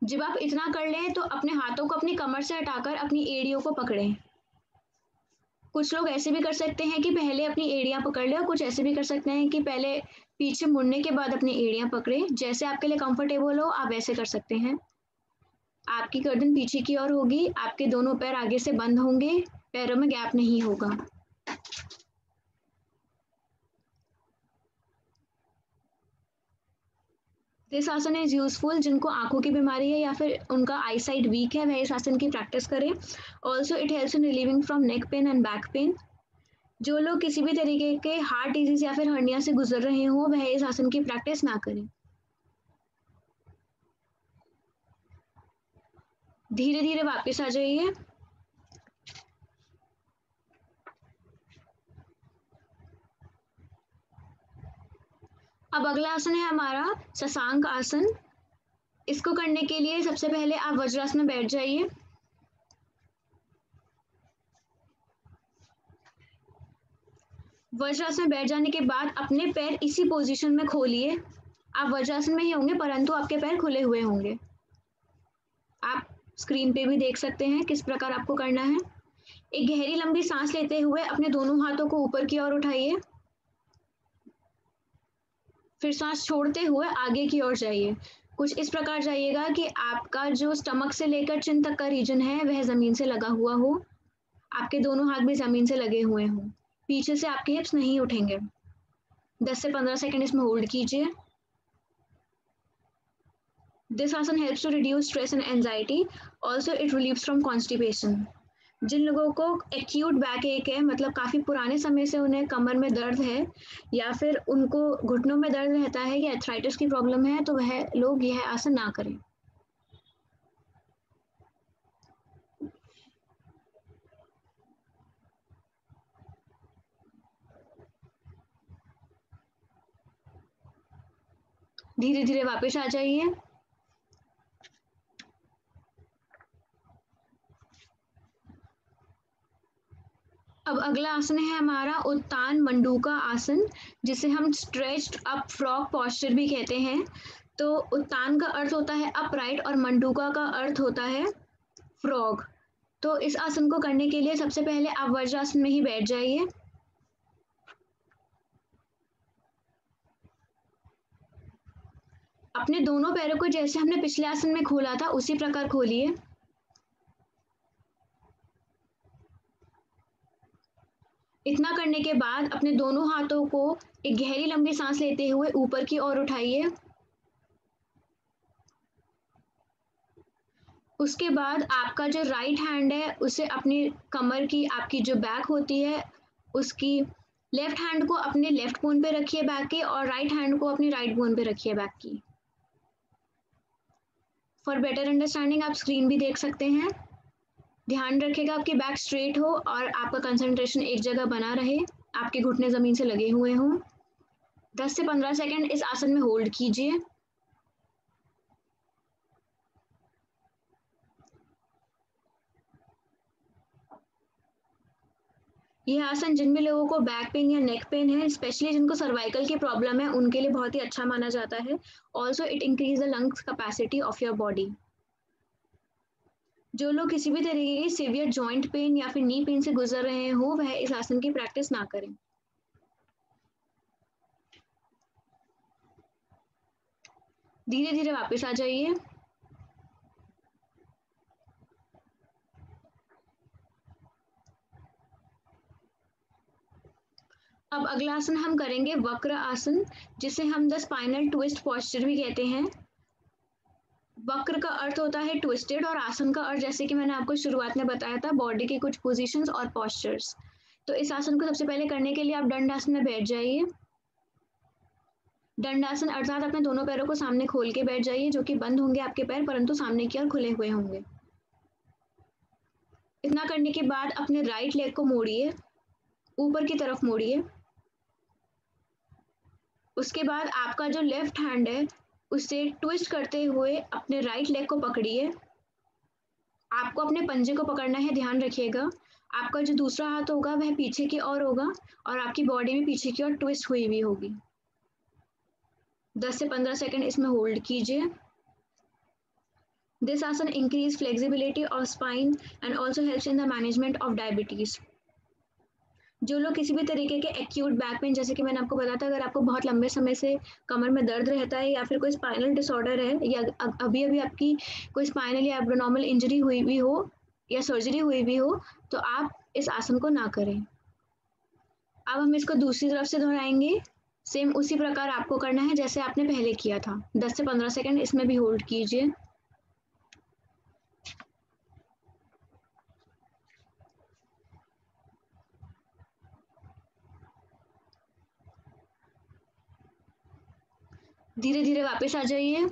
जब आप इतना कर लें तो अपने हाथों को अपनी कमर से हटाकर अपनी एड़ियों को पकड़ें। कुछ लोग ऐसे भी कर सकते हैं कि पहले अपनी एड़ियां पकड़ लें, और कुछ ऐसे भी कर सकते हैं कि पहले पीछे मुड़ने के बाद अपनी एड़ियां पकड़ें। जैसे आपके लिए कंफर्टेबल हो आप वैसे कर सकते हैं। आपकी गर्दन पीछे की ओर होगी, आपके दोनों पैर आगे से बंद होंगे, पैरों में गैप नहीं होगा। दिस आसन इज यूजफुल। जिनको आंखों की बीमारी है या फिर उनका आई साइट वीक है वह इस आसन की प्रैक्टिस करें। Also it helps in relieving from neck pain and back pain. जो लोग किसी भी तरीके के हार्ट डिजीज या फिर हर्निया से गुजर रहे हों वह इस आसन की प्रैक्टिस ना करें। धीरे धीरे वापस आ जाइए। अब अगला आसन है हमारा शशांक आसन। इसको करने के लिए सबसे पहले आप वज्रासन में बैठ जाइए। वज्रासन में बैठ जाने के बाद अपने पैर इसी पोजीशन में खोलिए। आप वज्रासन में ही होंगे परंतु आपके पैर खुले हुए होंगे। आप स्क्रीन पे भी देख सकते हैं किस प्रकार आपको करना है। एक गहरी लंबी सांस लेते हुए अपने दोनों हाथों को ऊपर की ओर उठाइए। फिर सांस छोड़ते हुए आगे की ओर जाइए। कुछ इस प्रकार जाइएगा कि आपका जो स्टमक से लेकर चिन तक का रीजन है वह जमीन से लगा हुआ हो। आपके दोनों हाथ भी जमीन से लगे हुए हों। पीछे से आपके हिप्स नहीं उठेंगे। 10 से 15 सेकंड इसमें होल्ड कीजिए। This asana helps to reduce stress and anxiety. Also, it relieves from constipation. जिन लोगों को एक्यूट बैक एक है, मतलब काफ़ी पुराने समय से उन्हें कमर में दर्द है या फिर उनको घुटनों में दर्द रहता है या आर्थराइटिस की प्रॉब्लम है, तो वह लोग यह आसन ना करें। धीरे धीरे वापस आ जाइए। अब अगला आसन है हमारा उत्तान मंडूका आसन, जिसे हम स्ट्रेच्ड अप फ्रॉग पॉस्चर भी कहते हैं। तो उत्तान का अर्थ होता है अपराइट और मंडूका का अर्थ होता है फ्रॉग। तो इस आसन को करने के लिए सबसे पहले आप वज्रासन में ही बैठ जाइए। अपने दोनों पैरों को जैसे हमने पिछले आसन में खोला था उसी प्रकार खोलिए। इतना करने के बाद अपने दोनों हाथों को एक गहरी लंबी सांस लेते हुए ऊपर की ओर उठाइए। उसके बाद आपका जो राइट हैंड है उसे अपनी कमर की, आपकी जो बैक होती है उसकी लेफ्ट हैंड को अपने लेफ्ट बोन पे रखिए बैक के, और राइट हैंड को अपनी राइट बोन पे रखिए बैक की। फॉर बेटर अंडरस्टैंडिंग आप स्क्रीन भी देख सकते हैं। ध्यान रखिएगा आपकी बैक स्ट्रेट हो और आपका कंसंट्रेशन एक जगह बना रहे, आपके घुटने जमीन से लगे हुए हों। 10 से 15 सेकंड इस आसन में होल्ड कीजिए। यह आसन जिन भी लोगों को बैक पेन या नेक पेन है, स्पेशली जिनको सर्वाइकल की प्रॉब्लम है, उनके लिए बहुत ही अच्छा माना जाता है। Also it increase the lungs capacity of your body. जो लोग किसी भी तरीके की सीवियर जॉइंट पेन या फिर नी पेन से गुजर रहे हो, वह इस आसन की प्रैक्टिस ना करें। धीरे धीरे वापस आ जाइए। अब अगला आसन हम करेंगे वक्र आसन, जिसे हम द स्पाइनल ट्विस्ट पॉस्चर भी कहते हैं। वक्र का अर्थ होता है ट्विस्टेड और आसन का अर्थ, जैसे कि मैंने आपको शुरुआत में बताया था, बॉडी के कुछ पोजीशंस और पॉस्चर्स। तो इस आसन को सबसे पहले करने के लिए आप दंडासन में बैठ जाइए। दंडासन अर्थात अपने दोनों पैरों को सामने खोल के बैठ जाइए, जो कि बंद होंगे आपके पैर, परंतु सामने की ओर खुले हुए होंगे। इतना करने के बाद अपने राइट लेग को मोड़िए, ऊपर की तरफ मोड़िए। उसके बाद आपका जो लेफ्ट हैंड है उसे ट्विस्ट करते हुए अपने राइट लेग को पकड़िए। आपको अपने पंजे को पकड़ना है, ध्यान रखिएगा। आपका जो दूसरा हाथ होगा वह पीछे की ओर होगा और आपकी बॉडी भी पीछे की ओर ट्विस्ट हुई हुई होगी। 10 से 15 सेकंड इसमें होल्ड कीजिए। दिस आसन increase flexibility of spine and also helps in the management of diabetes. जो लोग किसी भी तरीके के एक्यूट बैक पेन, जैसे कि मैंने आपको बताया था, अगर आपको बहुत लंबे समय से कमर में दर्द रहता है या फिर कोई स्पाइनल डिसऑर्डर है या अभी अभी आपकी कोई स्पाइनल या एब्डोमिनल इंजरी हुई भी हो या सर्जरी हुई भी हो, तो आप इस आसन को ना करें। अब हम इसको दूसरी तरफ से दोहराएंगे। सेम उसी प्रकार आपको करना है जैसे आपने पहले किया था। 10 से 15 सेकंड इसमें भी होल्ड कीजिए। धीरे धीरे वापस आ जाइए।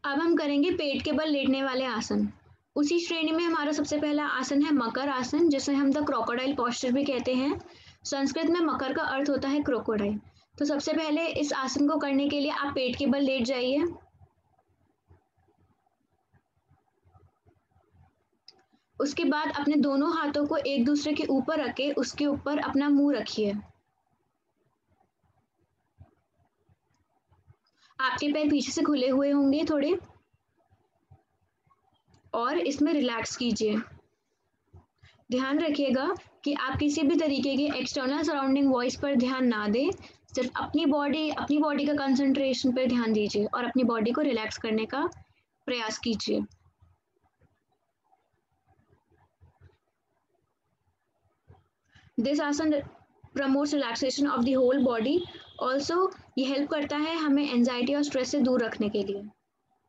अब हम करेंगे पेट के बल लेटने वाले आसन। उसी श्रेणी में हमारा सबसे पहला आसन है मकर आसन, जिसे हम द क्रोकोडाइल पॉस्चर भी कहते हैं। संस्कृत में मकर का अर्थ होता है क्रोकोडाइल। तो सबसे पहले इस आसन को करने के लिए आप पेट के बल लेट जाइए। उसके बाद अपने दोनों हाथों को एक दूसरे के ऊपर रख के उसके ऊपर अपना मुंह रखिए। आपके पैर पीछे से खुले हुए होंगे थोड़े, और इसमें रिलैक्स कीजिए। ध्यान रखिएगा कि आप किसी भी तरीके की एक्सटर्नल सराउंडिंग वॉइस पर ध्यान ना दें, सिर्फ अपनी बॉडी का कंसंट्रेशन पर ध्यान दीजिए और अपनी बॉडी को रिलैक्स करने का प्रयास कीजिए। This asana promotes relaxation of the whole body. Also ये हेल्प करता है हमें एंजाइटी और स्ट्रेस से दूर रखने के लिए।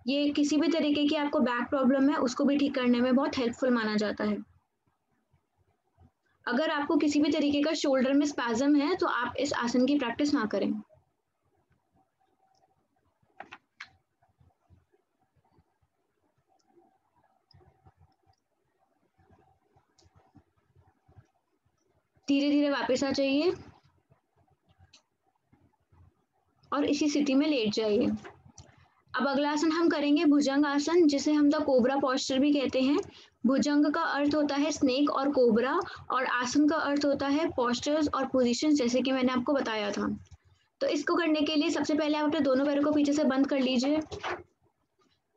ये किसी भी तरीके की आपको बैक प्रॉब्लम है उसको भी ठीक करने में बहुत हेल्पफुल माना जाता है। अगर आपको किसी भी तरीके का शोल्डर में स्पैज़म है तो आप इस आसन की प्रैक्टिस ना करें। धीरे धीरे वापस आ जाइए और इसी स्थिति में लेट जाइए। अब अगला आसन हम करेंगे भुजंग आसन, जिसे हम द कोबरा पोस्चर भी कहते हैं। भुजंग का अर्थ होता है स्नेक और कोबरा, और आसन का अर्थ होता है पोस्चर्स और पोजीशंस, जैसे कि मैंने आपको बताया था। तो इसको करने के लिए सबसे पहले आप अपने दोनों पैरों को पीछे से बंद कर लीजिए।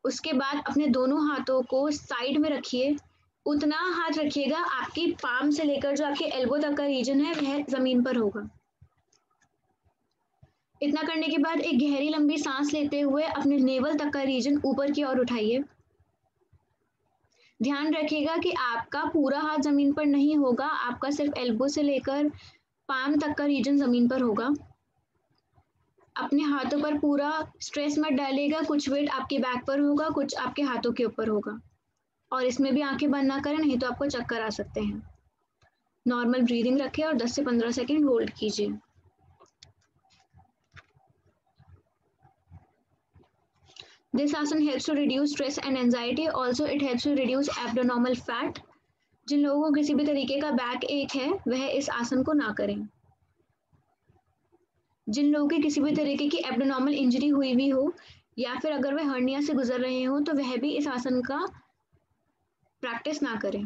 उसके बाद अपने दोनों हाथों को साइड में रखिए। उतना हाथ रखिएगा आपकी पाम से लेकर जो आपके एल्बो तक का रीजन है वह जमीन पर होगा। इतना करने के बाद एक गहरी लंबी सांस लेते हुए अपने नेवल तक का रीजन ऊपर की ओर उठाइए। ध्यान रखिएगा कि आपका पूरा हाथ जमीन पर नहीं होगा, आपका सिर्फ एल्बो से लेकर पाम तक का रीजन जमीन पर होगा। अपने हाथों पर पूरा स्ट्रेस मत डालिएगा, कुछ वेट आपके बैक पर होगा, कुछ आपके हाथों के ऊपर होगा। और इसमें भी आंखें बंद ना करें, नहीं तो आपको चक्कर आ सकते हैं। नॉर्मल ब्रीदिंग रखें और 10 से 15 सेकेंड होल्ड कीजिए। This आसन helps to reduce stress and anxiety. Also, it helps to reduce abdominal fat. जिन लोगों को किसी भी तरीके का बैक एक है वह इस आसन को ना करें। जिन लोगों की किसी भी तरीके की एब्डोमिनल इंजरी हुई भी हो या फिर अगर वह हर्निया से गुजर रहे हो तो वह भी इस आसन का प्रैक्टिस ना करें।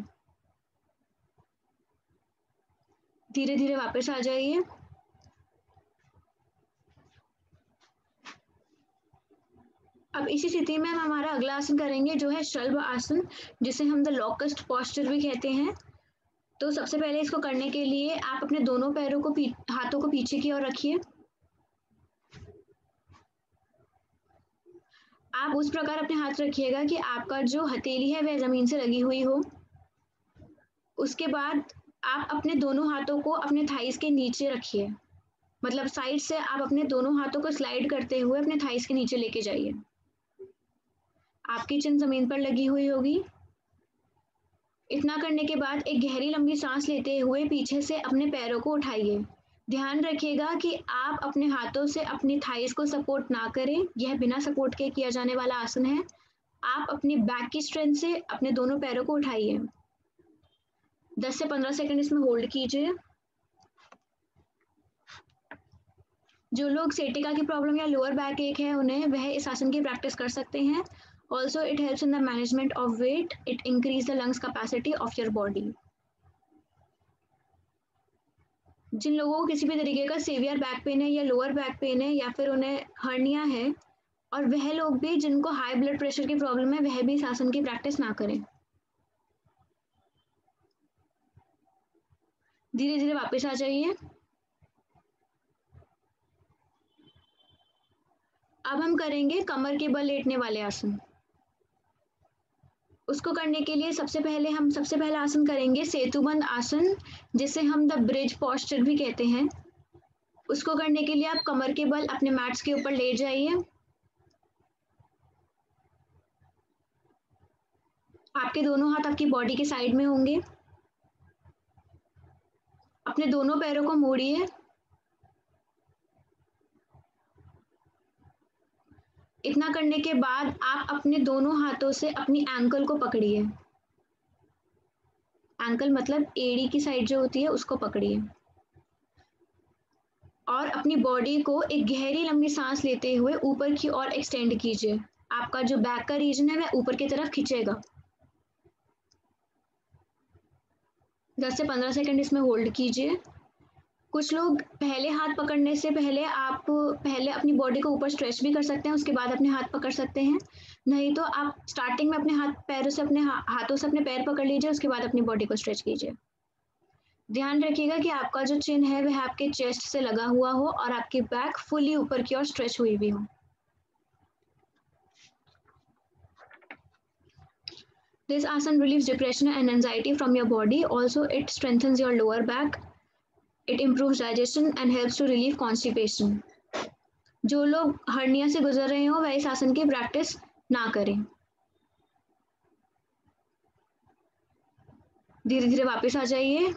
धीरे धीरे वापस आ जाइए। अब इसी स्थिति में हम हमारा अगला आसन करेंगे जो है शल्भ आसन, जिसे हम द लॉकस्ट पोस्चर भी कहते हैं। तो सबसे पहले इसको करने के लिए आप अपने दोनों पैरों को हाथों को पीछे की ओर रखिए। आप उस प्रकार अपने हाथ रखिएगा कि आपका जो हथेली है वह जमीन से लगी हुई हो। उसके बाद आप अपने दोनों हाथों को अपने थाइस के नीचे रखिए, मतलब साइड से आप अपने दोनों हाथों को स्लाइड करते हुए अपने थाइस के नीचे लेके जाइए। आपकी चिन जमीन पर लगी हुई होगी। इतना करने के बाद एक गहरी लंबी सांस लेते हुए पीछे से अपने पैरों को उठाइए। ध्यान रखिएगा कि आप अपने हाथों से अपनी थाइस को सपोर्ट ना करें, यह बिना सपोर्ट के किया जाने वाला आसन है। आप अपनी बैक की स्ट्रेंथ से अपने दोनों पैरों को उठाइए। 10 से 15 सेकंड इसमें होल्ड कीजिए। जो लोग सेटिका की प्रॉब्लम या लोअर बैक एक है उन्हें वह इस आसन की प्रैक्टिस कर सकते हैं। Also, it helps in the management of weight. It increases the lungs capacity of your body. जिन लोगों को किसी भी तरीके का सीवियर बैक पेन है या लोअर बैक पेन है या फिर उन्हें हर्निया है, और वह लोग भी जिनको हाई ब्लड प्रेशर की प्रॉब्लम है वह भी इस आसन की प्रैक्टिस ना करें। धीरे धीरे वापस आ जाइए। अब हम करेंगे कमर के बल लेटने वाले आसन। उसको करने के लिए सबसे पहला आसन करेंगे सेतुबंद आसन, जिसे हम द ब्रिज पोस्चर भी कहते हैं। उसको करने के लिए आप कमर के बल अपने मैट्स के ऊपर लेट जाइए। आपके दोनों हाथ आपकी बॉडी के साइड में होंगे। अपने दोनों पैरों को मोड़िए। इतना करने के बाद आप अपने दोनों हाथों से अपनी एंकल को पकड़िए। एंकल मतलब एड़ी की साइड जो होती है उसको पकड़िए और अपनी बॉडी को एक गहरी लंबी सांस लेते हुए ऊपर की ओर एक्सटेंड कीजिए। आपका जो बैक का रीजन है वह ऊपर की तरफ खींचेगा। 10 से 15 सेकंड इसमें होल्ड कीजिए। कुछ लोग पहले हाथ पकड़ने से पहले आप पहले अपनी बॉडी को ऊपर स्ट्रेच भी कर सकते हैं, उसके बाद अपने हाथ पकड़ सकते हैं। नहीं तो आप स्टार्टिंग में अपने पैरों से अपने हाथों से अपने पैर पकड़ लीजिए, उसके बाद अपनी बॉडी को स्ट्रेच कीजिए। ध्यान रखिएगा कि आपका जो चिन है वह आपके चेस्ट से लगा हुआ हो और आपकी बैक फुली ऊपर की ओर स्ट्रेच हुई भी हो। This asana relieves depression and anxiety from your body. Also, it strengthens your lower back. It improves digestion and helps to relieve constipation. जो लोग हर्निया से गुजर रहे हो वह इस आसन की प्रैक्टिस ना करें। धीरे धीरे वापस आ जाइए।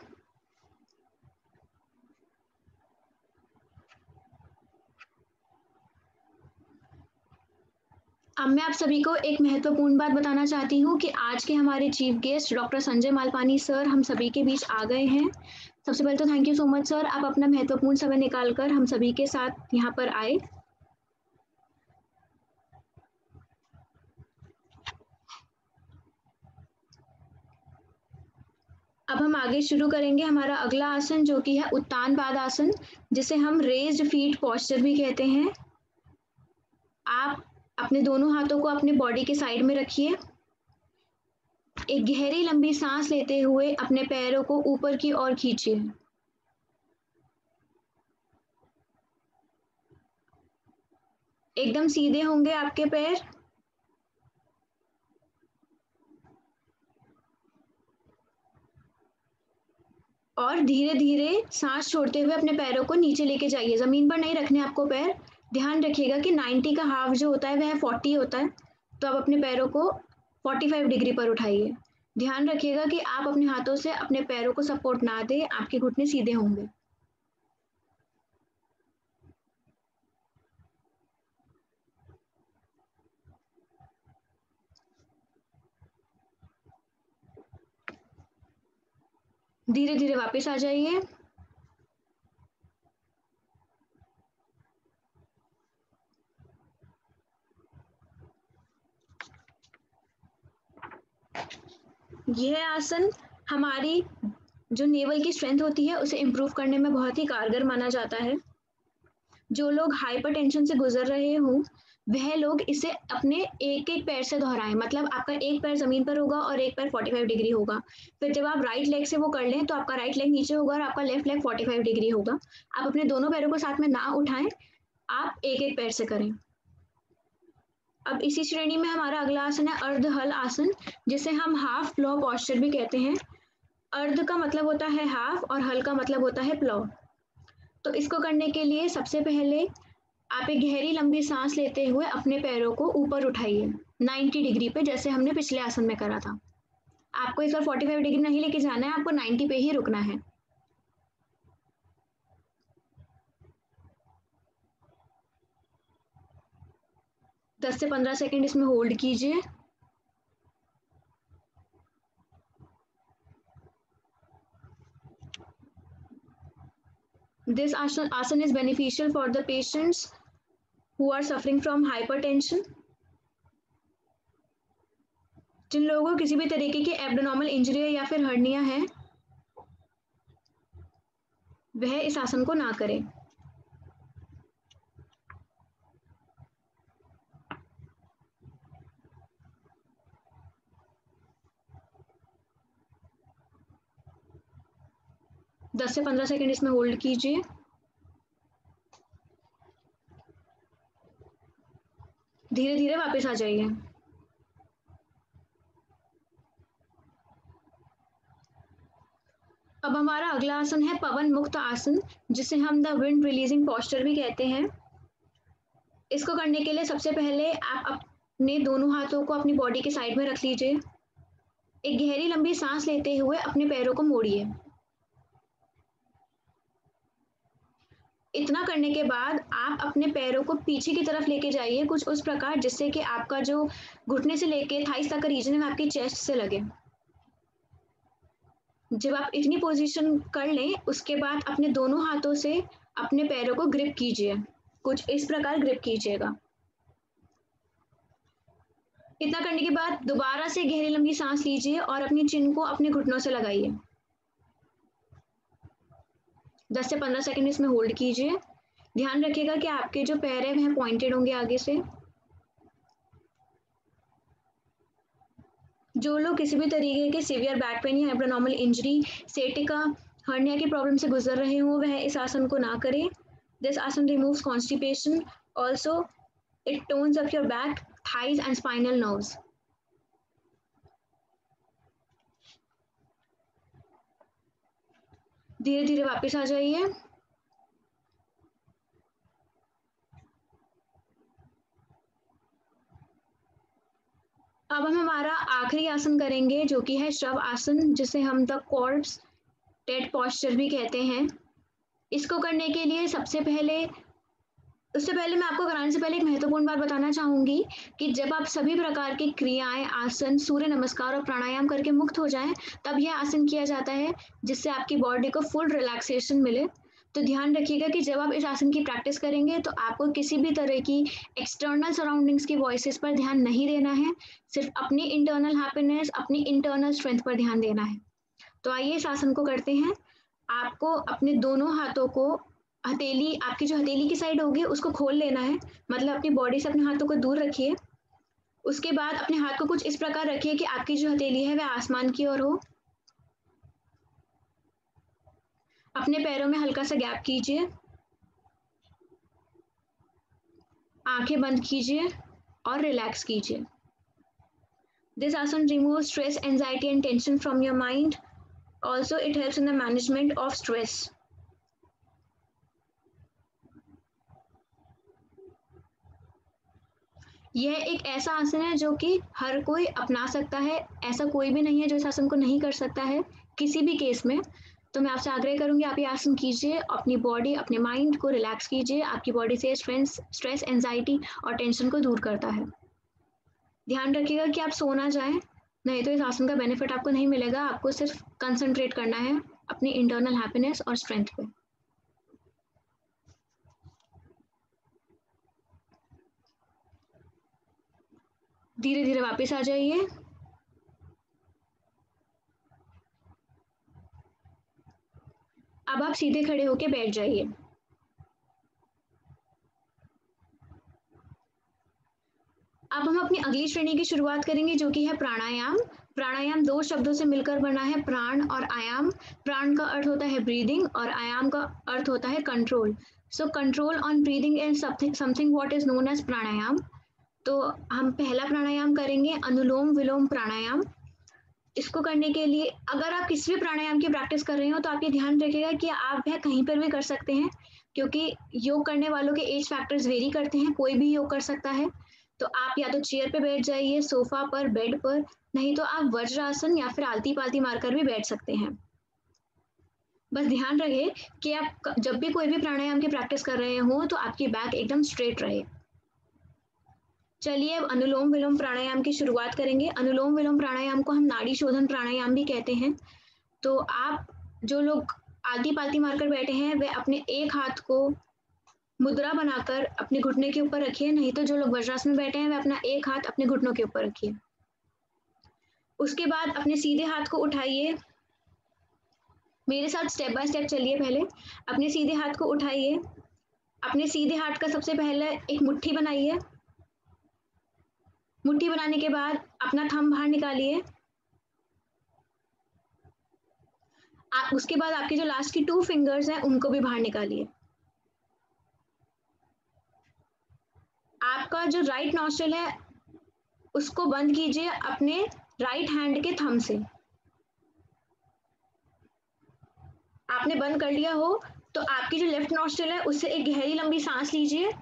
अब मैं आप सभी को एक महत्वपूर्ण बात बताना चाहती हूँ कि आज के हमारे chief guest doctor Sanjay Malpani sir हम सभी के बीच आ गए हैं। सबसे पहले तो thank you so much sir, आप अपना महत्वपूर्ण समय निकालकर हम सभी के साथ यहाँ पर आए। अब हम आगे शुरू करेंगे हमारा अगला आसन जो कि है उत्तान पाद आसन, जिसे हम रेज्ड फीट पोस्चर भी कहते हैं। आप अपने दोनों हाथों को अपने बॉडी के साइड में रखिए। एक गहरी लंबी सांस लेते हुए अपने पैरों को ऊपर की ओर खींचिए। एकदम सीधे होंगे आपके पैर। और धीरे धीरे सांस छोड़ते हुए अपने पैरों को नीचे लेके जाइए। जमीन पर नहीं रखने आपको पैर। ध्यान रखिएगा कि 90 का हाफ जो होता है वह 40 होता है, तो आप अपने पैरों को 45 डिग्री पर उठाइए। ध्यान रखिएगा कि आप अपने हाथों से अपने पैरों को सपोर्ट ना दें, आपके घुटने सीधे होंगे। धीरे धीरे वापस आ जाइए। यह आसन हमारी जो नेवल की स्ट्रेंथ होती है उसे इम्प्रूव करने में बहुत ही कारगर माना जाता है। जो लोग हाइपरटेंशन से गुजर रहे हों वह लोग इसे अपने एक एक पैर से दोहराएं। मतलब आपका एक पैर जमीन पर होगा और एक पैर 45 डिग्री होगा। फिर जब आप राइट लेग से वो कर लें तो आपका राइट लेग नीचे होगा और आपका लेफ्ट लेग 45 डिग्री होगा। आप अपने दोनों पैरों को साथ में ना उठाएं, आप एक एक पैर से करें। अब इसी श्रेणी में हमारा अगला आसन है अर्ध हल आसन, जिसे हम हाफ प्लॉ पोस्चर भी कहते हैं। अर्ध का मतलब होता है हाफ और हल का मतलब होता है प्लॉ। तो इसको करने के लिए सबसे पहले आप एक गहरी लंबी सांस लेते हुए अपने पैरों को ऊपर उठाइए 90 डिग्री पे, जैसे हमने पिछले आसन में करा था। आपको इस बार 45 डिग्री नहीं लेके जाना है, आपको 90 पे ही रुकना है। दस से 15 सेकंड इसमें होल्ड कीजिए। This asan is beneficial for the patients who are suffering from hypertension. जिन लोगों को किसी भी तरीके की एब्डोमिनल इंजरी या फिर हर्निया है वह इस आसन को ना करें। दस से 15 सेकंड इसमें होल्ड कीजिए। धीरे धीरे वापस आ जाइए। अब हमारा अगला आसन है पवन मुक्त आसन, जिसे हम द विंड रिलीजिंग पोस्चर भी कहते हैं। इसको करने के लिए सबसे पहले आप अपने दोनों हाथों को अपनी बॉडी के साइड में रख लीजिए। एक गहरी लंबी सांस लेते हुए अपने पैरों को मोड़िए। इतना करने के बाद आप अपने पैरों को पीछे की तरफ लेके जाइए, कुछ उस प्रकार जिससे कि आपका जो घुटने से लेके थाइस तक का रीजन है आपकी चेस्ट से लगे। जब आप इतनी पोजीशन कर लें उसके बाद अपने दोनों हाथों से अपने पैरों को ग्रिप कीजिए, कुछ इस प्रकार ग्रिप कीजिएगा। इतना करने के बाद दोबारा से गहरी लंबी सांस लीजिए और अपनी चिन को अपने घुटनों से लगाइए। 10 से 15 सेकंड इसमें होल्ड कीजिए। ध्यान रखिएगा कि आपके जो पैर हैं वह पॉइंटेड होंगे आगे से। जो लोग किसी भी तरीके के सीवियर बैक पेन या एब्डोमिनल इंजरी, सेटिका, हर्निया की प्रॉब्लम से गुजर रहे हो वह इस आसन को ना करें। This asana removes constipation, also it tones up your back, thighs and spinal nerves. धीरे धीरे वापस आ जाइए। अब हम हमारा आखिरी आसन करेंगे जो कि है शव आसन, जिसे हम द कॉर्प्स डेड पोस्चर भी कहते हैं। इसको करने के लिए उससे पहले मैं आपको कराने से पहले एक महत्वपूर्ण बात बताना चाहूंगी कि जब आप सभी प्रकार की क्रियाएं, आसन, सूर्य नमस्कार और प्राणायाम करके मुक्त हो जाएं, तब यह आसन किया जाता है जिससे आपकी बॉडी को फुल रिलैक्सेशन मिले। तो ध्यान रखिएगा कि जब आप इस आसन की प्रैक्टिस करेंगे तो आपको किसी भी तरह की एक्सटर्नल सराउंडिंग्स की वॉइसेस पर ध्यान नहीं देना है, सिर्फ अपनी इंटरनल हैप्पीनेस, अपनी इंटरनल स्ट्रेंथ पर ध्यान देना है। तो आइए इस आसन को करते हैं। आपको अपने दोनों हाथों को आपकी जो हथेली की साइड होगी उसको खोल लेना है, मतलब अपनी बॉडी से अपने हाथों को दूर रखिए। उसके बाद अपने हाथ को कुछ इस प्रकार रखिए कि आपकी जो हथेली है वह आसमान की ओर हो। अपने पैरों में हल्का सा गैप कीजिए, आंखें बंद कीजिए और रिलैक्स कीजिए। दिस आसन removes stress, anxiety and tension from your mind. Also, it helps in the management of stress. यह एक ऐसा आसन है जो कि हर कोई अपना सकता है, ऐसा कोई भी नहीं है जो इस आसन को नहीं कर सकता है किसी भी केस में। तो मैं आपसे आग्रह करूंगी आप ये आसन कीजिए, अपनी बॉडी, अपने माइंड को रिलैक्स कीजिए। आपकी बॉडी से स्ट्रेस, एंजाइटी और टेंशन को दूर करता है। ध्यान रखिएगा कि आप सो ना जाएं, नहीं तो इस आसन का बेनिफिट आपको नहीं मिलेगा। आपको सिर्फ कंसंट्रेट करना है अपनी इंटरनल हैप्पीनेस और स्ट्रेंथ पे। धीरे धीरे वापस आ जाइए। अब आप सीधे खड़े होकर बैठ जाइए। अब हम अपनी अगली श्रेणी की शुरुआत करेंगे जो कि है प्राणायाम। प्राणायाम दो शब्दों से मिलकर बना है, प्राण और आयाम। प्राण का अर्थ होता है ब्रीदिंग और आयाम का अर्थ होता है control. So control on breathing is something what is known as pranayama. तो हम पहला प्राणायाम करेंगे अनुलोम विलोम प्राणायाम। इसको करने के लिए अगर आप किसी भी प्राणायाम की प्रैक्टिस कर रहे हो तो आप ये ध्यान रखिएगा कि आप वह कहीं पर भी कर सकते हैं, क्योंकि योग करने वालों के एज फैक्टर्स वेरी करते हैं। कोई भी योग कर सकता है। तो आप या तो चेयर पे बैठ जाइए, सोफा पर, बेड पर, नहीं तो आप वज्रासन या फिर आलती पालती मारकर भी बैठ सकते हैं। बस ध्यान रहे कि आप जब भी कोई भी प्राणायाम की प्रैक्टिस कर रहे हो तो आपकी बैक एकदम स्ट्रेट रहे। चलिए अब अनुलोम विलोम प्राणायाम की शुरुआत करेंगे। अनुलोम विलोम प्राणायाम को हम नाड़ी शोधन प्राणायाम भी कहते हैं। तो आप जो लोग आलती पालती मारकर बैठे हैं वे अपने एक हाथ को मुद्रा बनाकर अपने घुटने के ऊपर रखिए, नहीं तो जो लोग वज्रासन में बैठे हैं वे अपना एक हाथ अपने घुटनों के ऊपर रखिए। उसके बाद अपने सीधे हाथ को उठाइए। मेरे साथ स्टेप बाय स्टेप चलिए। पहले अपने सीधे हाथ को उठाइए। अपने सीधे हाथ का सबसे पहले एक मुट्ठी बनाइए। मुट्ठी बनाने के बाद अपना थंब बाहर निकालिए। उसके बाद आपके जो लास्ट की 2 फिंगर्स हैं उनको भी बाहर निकालिए। आपका जो राइट नॉस्ट्रिल है उसको बंद कीजिए अपने राइट हैंड के थंब से। आपने बंद कर लिया हो तो आपकी जो लेफ्ट नॉस्ट्रिल है उससे एक गहरी लंबी सांस लीजिए।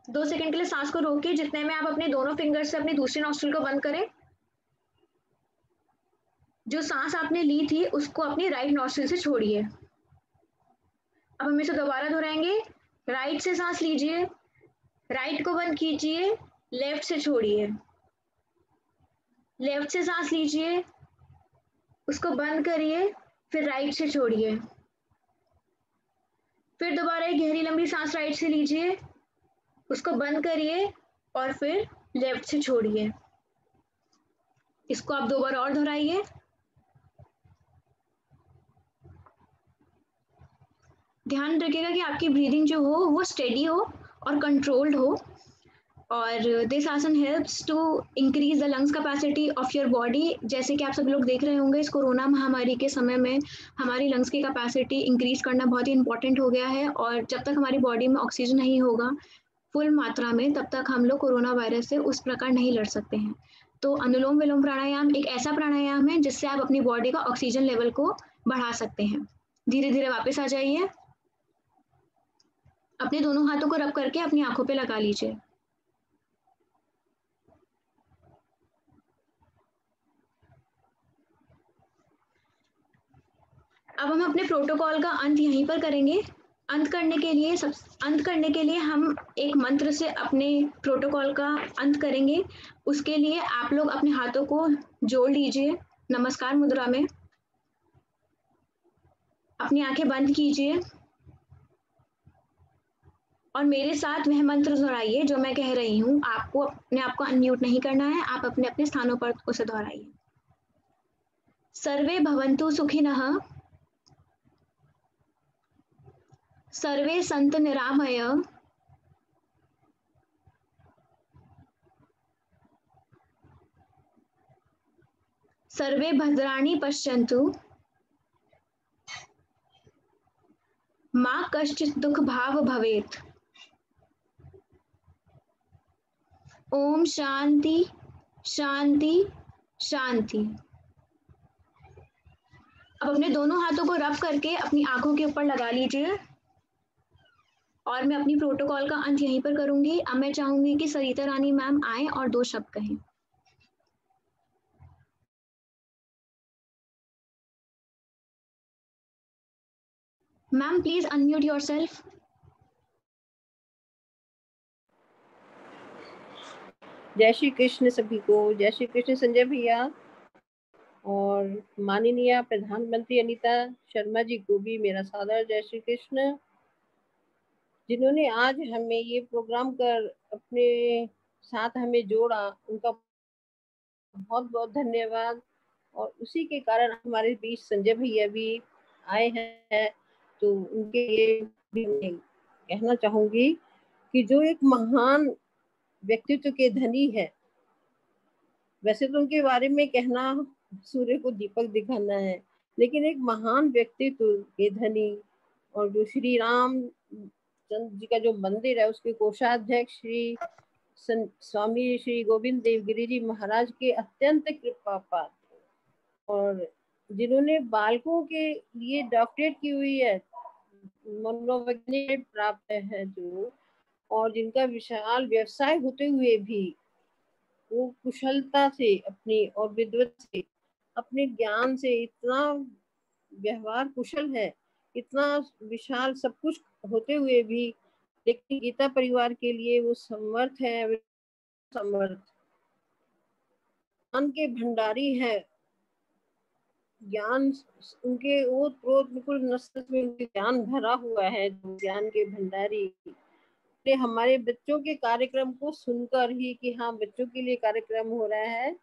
2 सेकंड के लिए सांस को रोकिए, जितने में आप अपने दोनों फिंगर से अपनी दूसरी नॉस्ट्रिल को बंद करें। जो सांस आपने ली थी उसको अपनी राइट नॉस्ट्रिल से छोड़िए। अब हम इसे दोबारा दोहराएंगे। राइट से सांस लीजिए, राइट को बंद कीजिए, लेफ्ट से छोड़िए। लेफ्ट से सांस लीजिए, उसको बंद करिए, फिर राइट से छोड़िए। फिर दोबारा एक गहरी लंबी सांस राइट से लीजिए, उसको बंद करिए और फिर लेफ्ट से छोड़िए। इसको आप 2 बार और दोहराइए। ध्यान रखिएगा कि आपकी ब्रीदिंग जो हो वो स्टेडी हो और कंट्रोल्ड हो। और this asana helps to increase the lungs capacity of your body. जैसे कि आप सब लोग देख रहे होंगे इस कोरोना महामारी के समय में हमारी लंग्स की कैपेसिटी इंक्रीज करना बहुत ही इंपॉर्टेंट हो गया है। और जब तक हमारी बॉडी में ऑक्सीजन नहीं होगा फुल मात्रा में, तब तक हम लोग कोरोना वायरस से उस प्रकार नहीं लड़ सकते हैं। तो अनुलोम विलोम प्राणायाम एक ऐसा प्राणायाम है जिससे आप अपनी बॉडी का ऑक्सीजन लेवल को बढ़ा सकते हैं। धीरे धीरे वापस आ जाइए। अपने दोनों हाथों को रब करके अपनी आंखों पे लगा लीजिए। प्रोटोकॉल का अंत यहीं पर करेंगे। अंत करने के लिए हम एक मंत्र से अपने प्रोटोकॉल का अंत करेंगे। उसके लिए आप लोग अपने हाथों को जोड़ लीजिए नमस्कार मुद्रा में, अपनी आंखें बंद कीजिए और मेरे साथ वह मंत्र दोहराइए जो मैं कह रही हूँ। आपको अपने आप को अनम्यूट नहीं करना है, आप अपने अपने स्थानों पर उसे दोहराइए। सर्वे भवन्तु सुखिनः, सर्वे सन्तु निरामय, सर्वे भद्राणि पश्यन्तु, मा कश्चित् दुःख भाव भवेत्। ओम शांति शांति शांति। अब अपने दोनों हाथों को रब करके अपनी आंखों के ऊपर लगा लीजिए और मैं अपनी प्रोटोकॉल का अंत यहीं पर करूंगी। अब मैं चाहूंगी कि सरिता रानी मैम आए और 2 शब्द कहें। Ma'am please unmute yourself. जय श्री कृष्ण सभी को। जय श्री कृष्ण संजय भैया और माननीय प्रधानमंत्री अनीता शर्मा जी को भी मेरा सादर जय श्री कृष्ण, जिन्होंने आज हमें ये प्रोग्राम कर अपने साथ हमें जोड़ा। उनका बहुत बहुत धन्यवाद। और उसी के कारण हमारे बीच संजय भैया भी आए हैं, तो उनके लिए भी मैं कहना चाहूंगी कि जो एक महान व्यक्तित्व के धनी है, वैसे तो उनके बारे में कहना सूर्य को दीपक दिखाना है, लेकिन एक महान व्यक्तित्व के धनी और जो श्री राम चंद्र जी का जो मंदिर है उसके कोषाध्यक्ष श्री स्वामी श्री गोविंद देवगिरी जी महाराज के अत्यंत कृपा पात्र, और जिन्होंने बालकों के लिए डॉक्टरेट की हुई है, मनोवैज्ञानिक प्राप्त है जो, और जिनका विशाल व्यवसाय होते हुए भी वो कुशलता से अपनी और विद्वत से अपने ज्ञान से इतना व्यवहार कुशल है, इतना विशाल सब कुछ होते हुए भी, लेकिन गीता परिवार के लिए वो समर्थ है, समर्थ ज्ञान के भंडारी है। ज्ञान उनके ओत प्रोत बिल्कुल नस्ल में उनके ज्ञान भरा हुआ है, ज्ञान के भंडारी। हमारे बच्चों के कार्यक्रम को सुनकर ही कि हाँ बच्चों के लिए कार्यक्रम हो रहा है,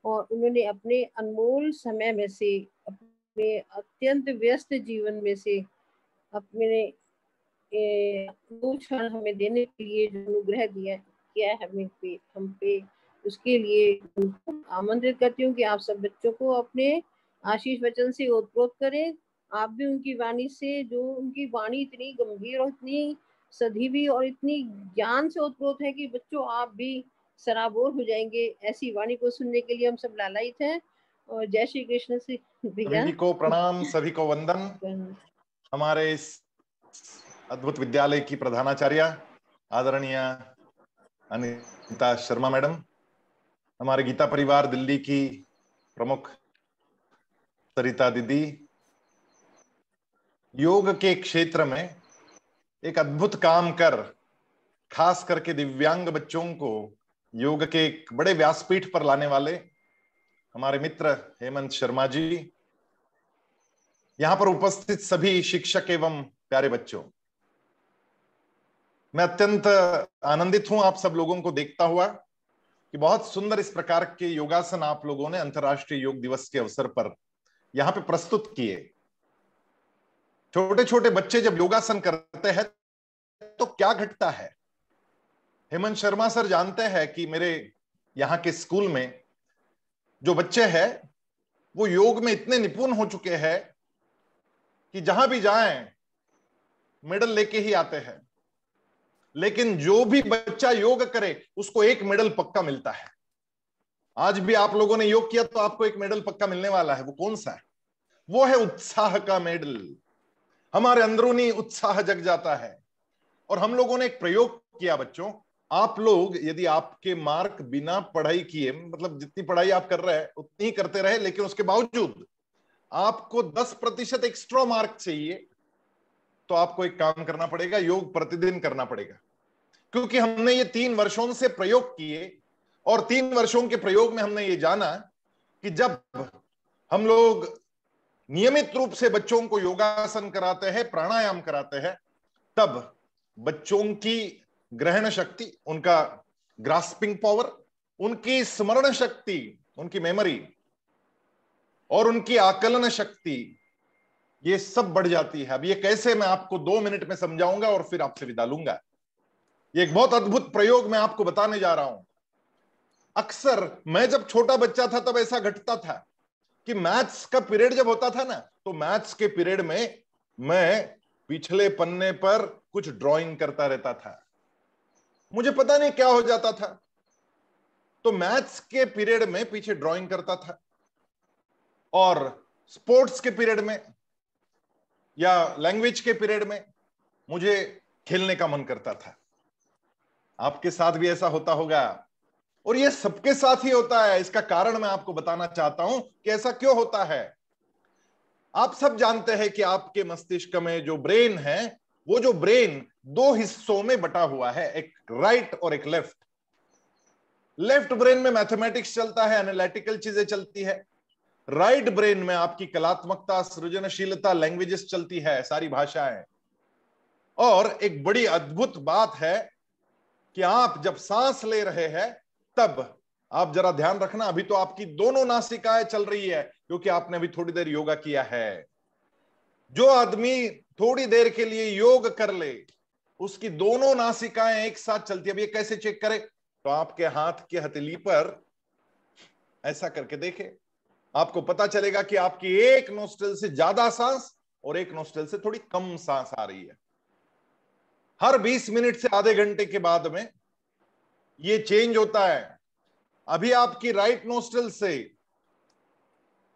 और उन्होंने अपने अनमोल समय में से, अपने अत्यंत व्यस्त जीवन में से अपने 2 क्षण हमें देने के लिए जो अनुग्रह किया है हम पे, उसके लिए आमंत्रित करती हूँ कि आप सब बच्चों को अपने आशीष वचन से ओतप्रोत करें। आप भी उनकी वाणी से, जो उनकी वाणी इतनी गंभीर और इतनी सधीवी और इतनी ज्ञान से ओतप्रोत है कि बच्चों आप भी सराबोर हो जाएंगे। ऐसी वाणी को सुनने के लिए हम सब लालायित हैं। और जय श्री कृष्ण से भैया। सभी को प्रणाम, सभी को वंदन। हमारे इस अद्भुत विद्यालय की प्रधानाचार्य आदरणीय अनीता शर्मा मैडम, हमारे गीता परिवार दिल्ली की प्रमुख सरिता दीदी, योग के क्षेत्र में एक अद्भुत काम कर खास करके दिव्यांग बच्चों को योग के एक बड़े व्यासपीठ पर लाने वाले हमारे मित्र हेमंत शर्मा जी, यहां पर उपस्थित सभी शिक्षक एवं प्यारे बच्चों, मैं अत्यंत आनंदित हूं आप सब लोगों को देखता हुआ कि बहुत सुंदर इस प्रकार के योगासन आप लोगों ने अंतर्राष्ट्रीय योग दिवस के अवसर पर यहां पे प्रस्तुत किए। छोटे छोटे बच्चे जब योगासन करते हैं तो क्या घटता है? हेमंत शर्मा सर जानते हैं कि मेरे यहाँ के स्कूल में जो बच्चे हैं वो योग में इतने निपुण हो चुके हैं कि जहां भी जाएं मेडल लेके ही आते हैं। लेकिन जो भी बच्चा योग करे उसको एक मेडल पक्का मिलता है। आज भी आप लोगों ने योग किया तो आपको एक मेडल पक्का मिलने वाला है। वो कौन सा है? वो है उत्साह का मेडल। हमारे अंदरूनी उत्साह जग जाता है। और हम लोगों ने एक प्रयोग किया बच्चों, आप लोग यदि आपके मार्क बिना पढ़ाई किए, मतलब जितनी पढ़ाई आप कर रहे हैं उतनी ही करते रहे, लेकिन उसके बावजूद आपको 10% एक्स्ट्रा मार्क चाहिए तो आपको एक काम करना पड़ेगा, योग प्रतिदिन करना पड़ेगा। क्योंकि हमने ये 3 वर्षों से प्रयोग किए और 3 वर्षों के प्रयोग में हमने ये जाना कि जब हम लोग नियमित रूप से बच्चों को योगासन कराते हैं, प्राणायाम कराते हैं, तब बच्चों की ग्रहण शक्ति, उनका ग्रास्पिंग पावर, उनकी स्मरण शक्ति, उनकी मेमोरी और उनकी आकलन शक्ति, ये सब बढ़ जाती है। अब ये कैसे, मैं आपको 2 मिनट में समझाऊंगा और फिर आपसे विदा लूंगा। ये एक बहुत अद्भुत प्रयोग मैं आपको बताने जा रहा हूं। अक्सर मैं जब छोटा बच्चा था तब ऐसा घटता था कि मैथ्स का पीरियड जब होता था ना, तो मैथ्स के पीरियड में मैं पिछले पन्ने पर कुछ ड्राइंग करता रहता था। मुझे पता नहीं क्या हो जाता था, तो मैथ्स के पीरियड में पीछे ड्राइंग करता था और स्पोर्ट्स के पीरियड में या लैंग्वेज के पीरियड में मुझे खेलने का मन करता था। आपके साथ भी ऐसा होता होगा और ये सबके साथ ही होता है। इसका कारण मैं आपको बताना चाहता हूं कि ऐसा क्यों होता है। आप सब जानते हैं कि आपके मस्तिष्क में जो ब्रेन है, वो जो ब्रेन 2 हिस्सों में बटा हुआ है, एक राइट और एक लेफ्ट। लेफ्ट ब्रेन में मैथमेटिक्स चलता है, एनालिटिकल चीजें चलती है। राइट ब्रेन में आपकी कलात्मकता, सृजनशीलता, लैंग्वेजेस चलती है, सारी भाषाएं। और एक बड़ी अद्भुत बात है कि आप जब सांस ले रहे हैं तब आप जरा ध्यान रखना, अभी तो आपकी दोनों नासिकाएं चल रही है क्योंकि आपने अभी थोड़ी देर योगा किया है। जो आदमी थोड़ी देर के लिए योग कर ले, उसकी दोनों नासिकाएं एक साथ चलती है। अब ये कैसे चेक करें? तो आपके हाथ की हथेली पर ऐसा करके देखें, आपको पता चलेगा कि आपकी एक नोस्ट्रिल से ज्यादा सांस और एक नोस्ट्रिल से थोड़ी कम सांस आ रही है। हर 20 मिनट से आधे घंटे के बाद में ये चेंज होता है। अभी आपकी राइट नोस्ट्रिल से,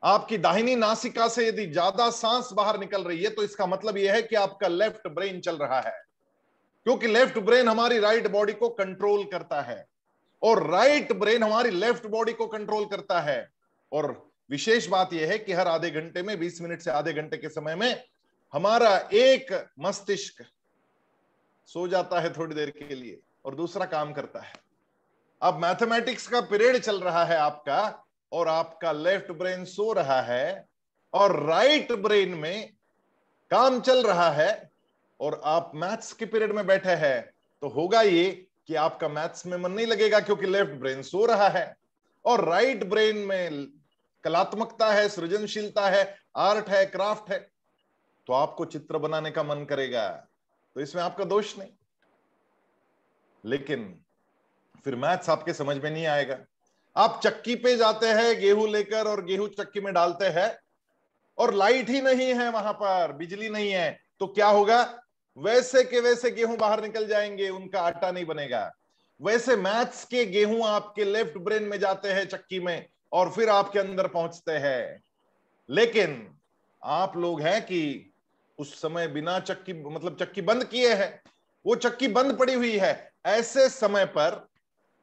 आपकी दाहिनी नासिका से यदि ज्यादा सांस बाहर निकल रही है तो इसका मतलब यह है कि आपका लेफ्ट ब्रेन चल रहा है, क्योंकि लेफ्ट ब्रेन हमारी राइट बॉडी को कंट्रोल करता है और राइट ब्रेन हमारी लेफ्ट बॉडी को कंट्रोल करता है। और विशेष बात यह है कि हर आधे घंटे में, 20 मिनट से आधे घंटे के समय में, हमारा एक मस्तिष्क सो जाता है थोड़ी देर के लिए और दूसरा काम करता है। अब मैथमेटिक्स का पीरियड चल रहा है आपका और आपका लेफ्ट ब्रेन सो रहा है और राइट ब्रेन में काम चल रहा है और आप मैथ्स के पीरियड में बैठे हैं, तो होगा ये कि आपका मैथ्स में मन नहीं लगेगा क्योंकि लेफ्ट ब्रेन सो रहा है और राइट ब्रेन में कलात्मकता है, सृजनशीलता है, आर्ट है, क्राफ्ट है, तो आपको चित्र बनाने का मन करेगा। तो इसमें आपका दोष नहीं, लेकिन फिर मैथ्स आपके समझ में नहीं आएगा। आप चक्की पे जाते हैं गेहूं लेकर और गेहूं चक्की में डालते हैं और लाइट ही नहीं है, वहां पर बिजली नहीं है, तो क्या होगा? वैसे के वैसे गेहूं बाहर निकल जाएंगे, उनका आटा नहीं बनेगा। वैसे मैथ्स के गेहूं आपके लेफ्ट ब्रेन में जाते हैं चक्की में और फिर आपके अंदर पहुंचते हैं। लेकिन आप लोग हैं कि उस समय बिना चक्की, मतलब चक्की बंद किए है, वो चक्की बंद पड़ी हुई है, ऐसे समय पर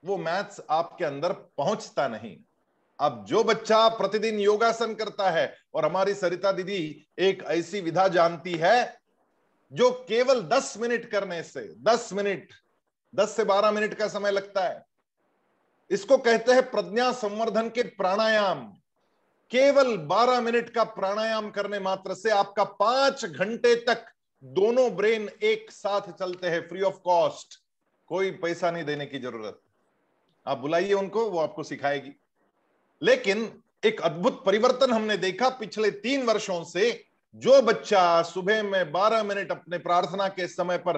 वो मैथ्स आपके अंदर पहुंचता नहीं। अब जो बच्चा प्रतिदिन योगासन करता है, और हमारी सरिता दीदी एक ऐसी विधा जानती है जो केवल 10 मिनट करने से, 10 मिनट, 10 से 12 मिनट का समय लगता है, इसको कहते हैं प्रज्ञा संवर्धन के प्राणायाम। केवल 12 मिनट का प्राणायाम करने मात्र से आपका 5 घंटे तक दोनों ब्रेन एक साथ चलते हैं, फ्री ऑफ कॉस्ट, कोई पैसा नहीं देने की जरूरत। आप बुलाइए उनको, वो आपको सिखाएगी। लेकिन एक अद्भुत परिवर्तन हमने देखा पिछले 3 वर्षों से। जो बच्चा सुबह में 12 मिनट अपने प्रार्थना के समय पर